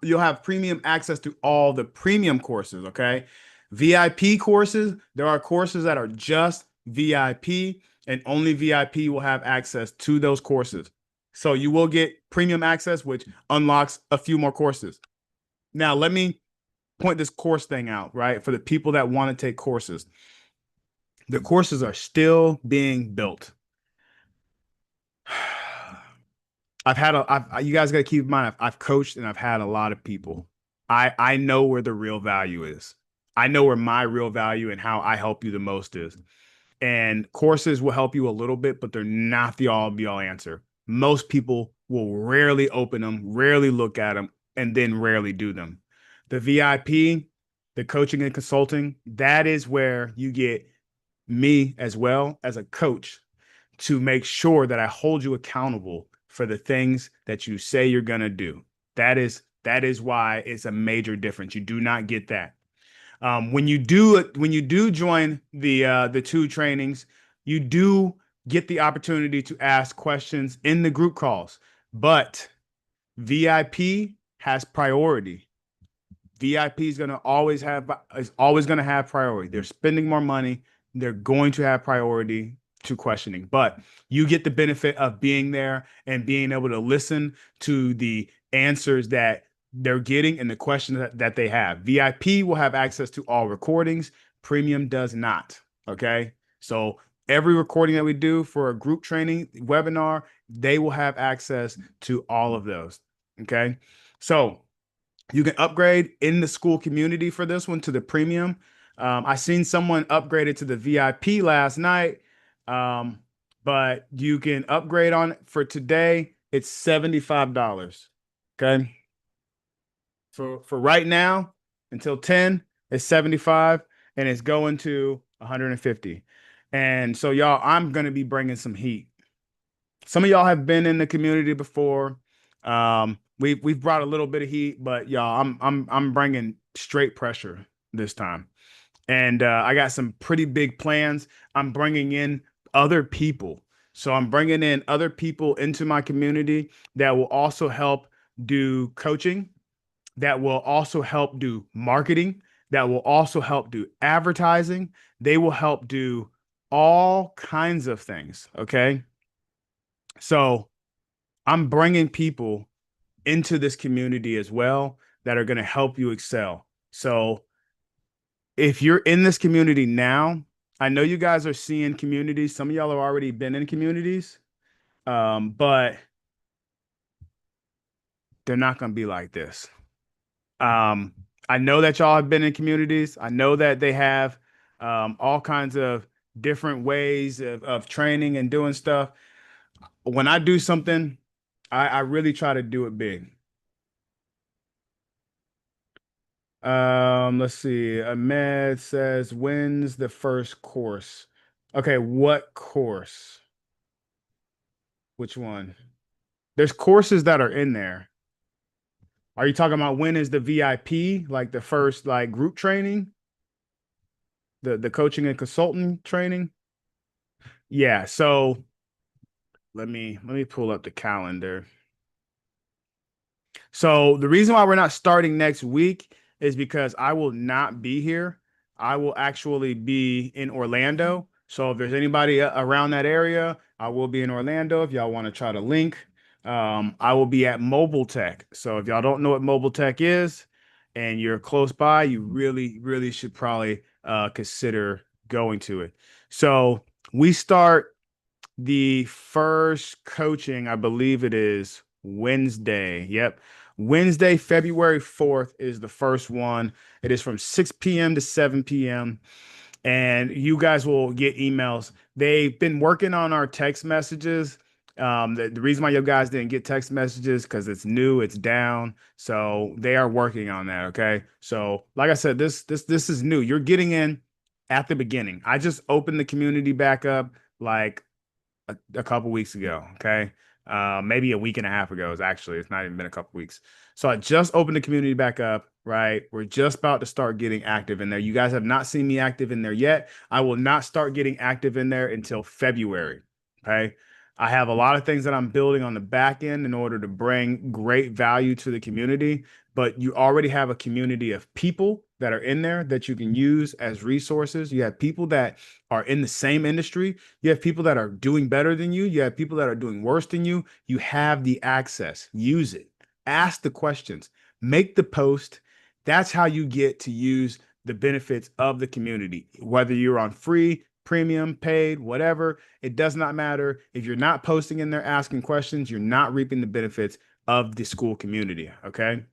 you'll have premium access to all the premium courses, okay? VIP courses, there are courses that are just VIP, and only VIP will have access to those courses. So you will get premium access, which unlocks a few more courses. Now, let me point this course thing out, right? For the people that want to take courses, the courses are still being built. You guys got to keep in mind, I've coached and I've had a lot of people. I know where the real value is. I know where my real value and how I help you the most is. And courses will help you a little bit, but they're not the all be all answer. Most people will rarely open them, rarely look at them, and then rarely do them. The VIP, the coaching and consulting, that is where you get me as well as a coach to make sure that I hold you accountable for the things that you say you're going to do. That is why it's a major difference. You do not get that. When you do join the two trainings, you do get the opportunity to ask questions in the group calls, but VIP has priority. VIP is always going to have priority. They're spending more money. They're going to have priority to questioning, but you get the benefit of being there and being able to listen to the answers that they're getting and the questions that they have. VIP will have access to all recordings. Premium does not. Okay. So every recording that we do for a group training webinar, they will have access to all of those. Okay. So you can upgrade in the school community for this one to the premium. I seen someone upgraded to the VIP last night, um, but you can upgrade on it for today. It's $75. Okay, for right now until 10, it's 75, and it's going to 150. And so y'all, I'm gonna be bringing some heat. Some of y'all have been in the community before. We've brought a little bit of heat, but y'all, I'm bringing straight pressure this time, and I got some pretty big plans. I'm bringing in other people, so I'm bringing in other people into my community that will also help do coaching, that will also help do marketing, that will also help do advertising. They will help do all kinds of things. Okay, so I'm bringing people into this community as well that are going to help you excel. So if you're in this community now, I know you guys are seeing communities. Some of y'all have already been in communities, but they're not going to be like this. Um, I know that y'all have been in communities. I know that they have all kinds of different ways of training and doing stuff. When I do something, I really try to do it big. Let's see. Ahmed says, when's the first course? Okay, what course? Which one? There's courses that are in there. Are you talking about when is the VIP, like the first like group training, the coaching and consulting training? Yeah, so let me pull up the calendar. So the reason why we're not starting next week is because I will not be here. I will actually be in Orlando. So if there's anybody around that area, I will be in Orlando if y'all want to try to link. I will be at Mobile Tech. So if y'all don't know what Mobile Tech is and you're close by, you really, really should probably consider going to it. So we start the first coaching, I believe it is Wednesday. Yep. Wednesday, February 4th is the first one. It is from 6 p.m. to 7 p.m. And you guys will get emails. They've been working on our text messages. The reason why you guys didn't get text messages because it's new, it's down. So they are working on that. Okay. So like I said, this is new. You're getting in at the beginning. I just opened the community back up like a couple weeks ago. Okay. Maybe a week and a half ago is actually, it's not even been a couple weeks. So I just opened the community back up, right? We're just about to start getting active in there. You guys have not seen me active in there yet. I will not start getting active in there until February. Okay. I have a lot of things that I'm building on the back end in order to bring great value to the community, but you already have a community of people that are in there that you can use as resources. You have people that are in the same industry. You have people that are doing better than you. You have people that are doing worse than you. You have the access. Use it. Ask the questions. Make the post. That's how you get to use the benefits of the community. Whether you're on free, premium, paid, whatever, it does not matter. If you're not posting in there asking questions, you're not reaping the benefits of the school community. Okay.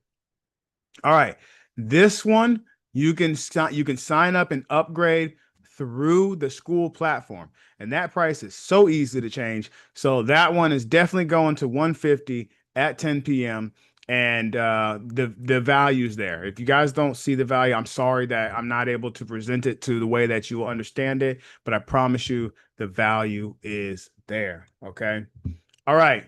All right. This one you can sign up and upgrade through the school platform. And that price is so easy to change. So that one is definitely going to 150 at 10 p.m. And the value's there. If you guys don't see the value, I'm sorry that I'm not able to present it to the way that you will understand it, but I promise you the value is there. Okay. All right.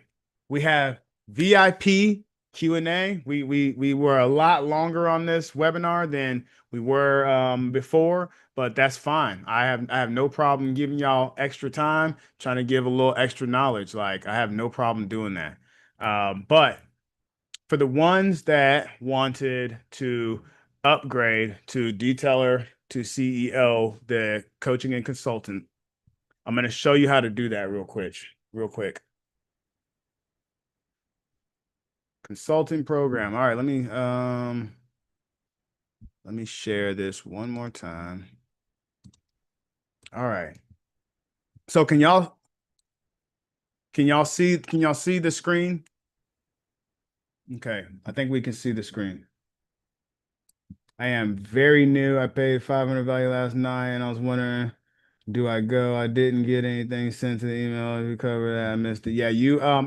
We have VIP Q&A. We were a lot longer on this webinar than we were before, but that's fine. I have no problem giving y'all extra time, trying to give a little extra knowledge. Like I have no problem doing that. But for the ones that wanted to upgrade to detailer to CEO, the coaching and consultant, I'm going to show you how to do that real quick. Real quick. Consulting program. All right, let me share this one more time. All right. So can y'all see the screen? Okay, I think we can see the screen. I am very new. I paid 500 value last night and I was wondering, do I go? I didn't get anything sent to the email. You covered that. I missed it. Yeah,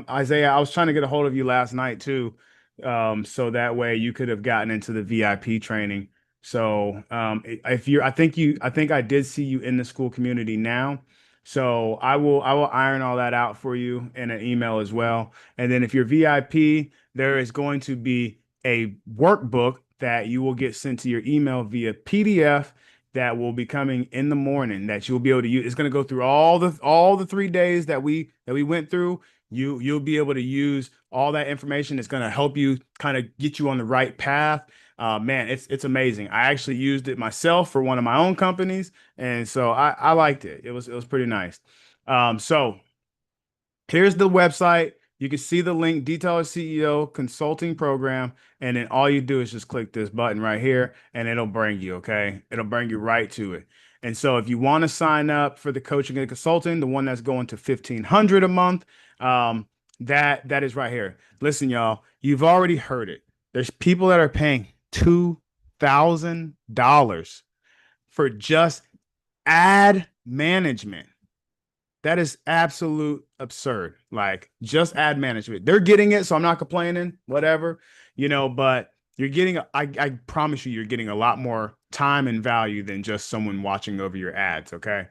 Isaiah, I was trying to get a hold of you last night too. So that way you could have gotten into the VIP training. So, if you're, I think I did see you in the school community now. So I will iron all that out for you in an email as well. And then if you're VIP, there is going to be a workbook that you will get sent to your email via PDF that will be coming in the morning that you'll be able to use. It's going to go through all the 3 days that we went through. You'll be able to use all that information. It's going to help you kind of get you on the right path. Man, it's amazing. I actually used it myself for one of my own companies, and so I liked it. It was pretty nice. So here's the website. You can see the link, Detailer CEO Consulting Program, and then all you do is just click this button right here, and it'll bring you, okay? It'll bring you right to it. And so if you want to sign up for the coaching and consulting, the one that's going to 1,500 a month, that is right here. Listen, y'all, you've already heard it. There's people that are paying $2,000 for just ad management. That is absolute absurd. Like just ad management. They're getting it, so I'm not complaining, whatever, but you're getting, I promise you, you're getting a lot more time and value than just someone watching over your ads. Okay.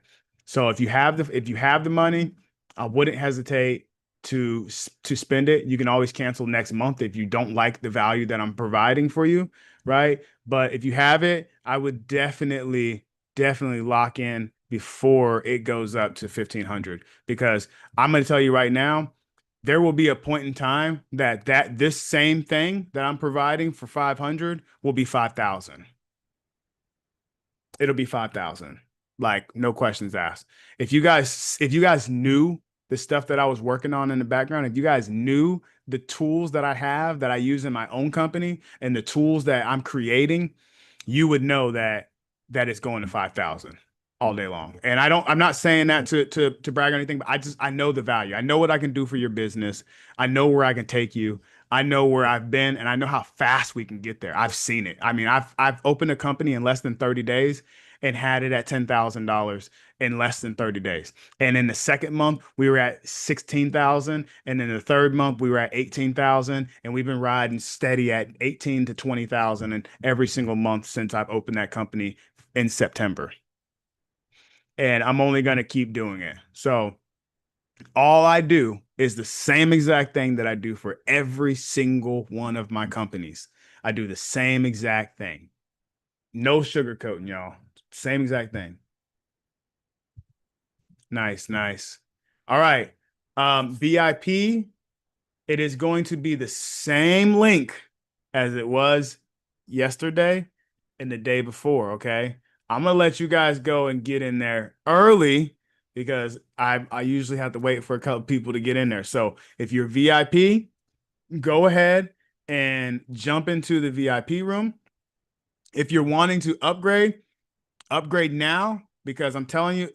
So if you have the money, I wouldn't hesitate to spend it. You can always cancel next month if you don't like the value that I'm providing for you, right? But if you have it, I would definitely lock in before it goes up to 1500 because I'm going to tell you right now, there will be a point in time that this same thing that I'm providing for 500 will be 5000. It'll be 5,000. Like no questions asked. If you guys knew the stuff that I was working on in the background, if you guys knew the tools that I have that I use in my own company and the tools that I'm creating, you would know that it's going to 5,000 all day long. And I'm not saying that to brag or anything, but I know the value. I know what I can do for your business. I know where I can take you. I know where I've been and I know how fast we can get there. I've seen it. I mean, I've opened a company in less than 30 days and had it at $10,000 in less than 30 days. And in the second month, we were at 16,000. And in the third month, we were at 18,000. And we've been riding steady at 18 to 20,000 in every single month since I've opened that company in September. And I'm only going to keep doing it. So all I do is the same exact thing that I do for every single one of my companies. I do the same exact thing. No sugarcoating, y'all. Same exact thing. Nice, nice. All right. VIP, it is going to be the same link as it was yesterday and the day before, okay? I'm gonna let you guys go and get in there early because I usually have to wait for a couple people to get in there. So if you're VIP, go ahead and jump into the VIP room. If you're wanting to upgrade now because I'm telling you,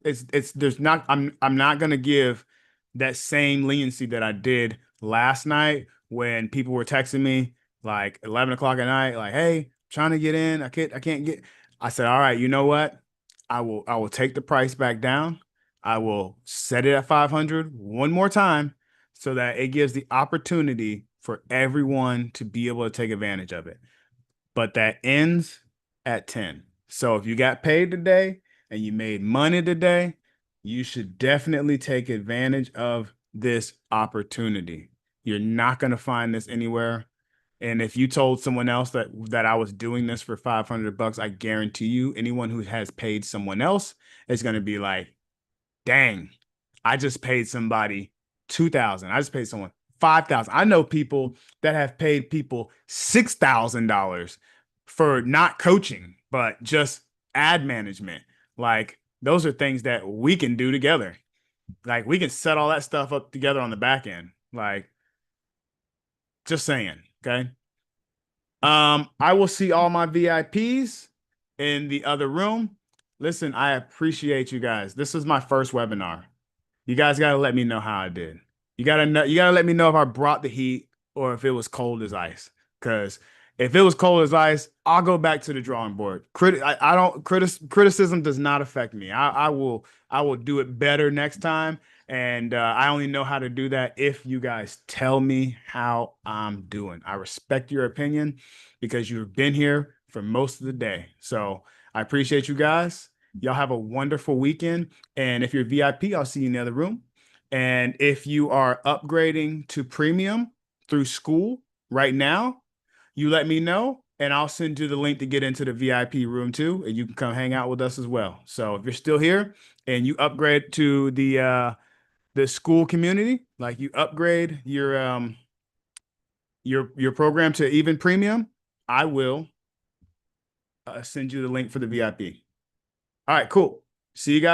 it's there's not I'm not gonna give that same leniency that I did last night when people were texting me like 11 o'clock at night, like, hey, trying to get in, I can't get. I said, all right, you know what? I will take the price back down. I will set it at 500 one more time so that it gives the opportunity for everyone to be able to take advantage of it, but that ends at 10. So if you got paid today and you made money today, you should definitely take advantage of this opportunity. You're not going to find this anywhere. And if you told someone else that I was doing this for 500 bucks, I guarantee you anyone who has paid someone else is going to be like, dang, I just paid somebody 2,000. I just paid someone 5,000. I know people that have paid people $6,000 for not coaching, but just ad management. Like those are things that we can do together. Like we can set all that stuff up together on the back end. Like just saying, okay? I will see all my VIPs in the other room. Listen, I appreciate you guys. This is my first webinar. You guys got to let me know how I did. You got to let me know if I brought the heat or if it was cold as ice. Because if it was cold as ice, I'll go back to the drawing board. I don't criticism does not affect me. I will do it better next time. And I only know how to do that if you guys tell me how I'm doing. I respect your opinion because you've been here for most of the day. So I appreciate you guys. Y'all have a wonderful weekend. And if you're VIP, I'll see you in the other room. And if you are upgrading to premium through school right now, you let me know and I'll send you the link to get into the VIP room too. And you can come hang out with us as well. So if you're still here and you upgrade to the school community, like you upgrade your program to even premium, I will send you the link for the VIP. All right, cool. See you guys.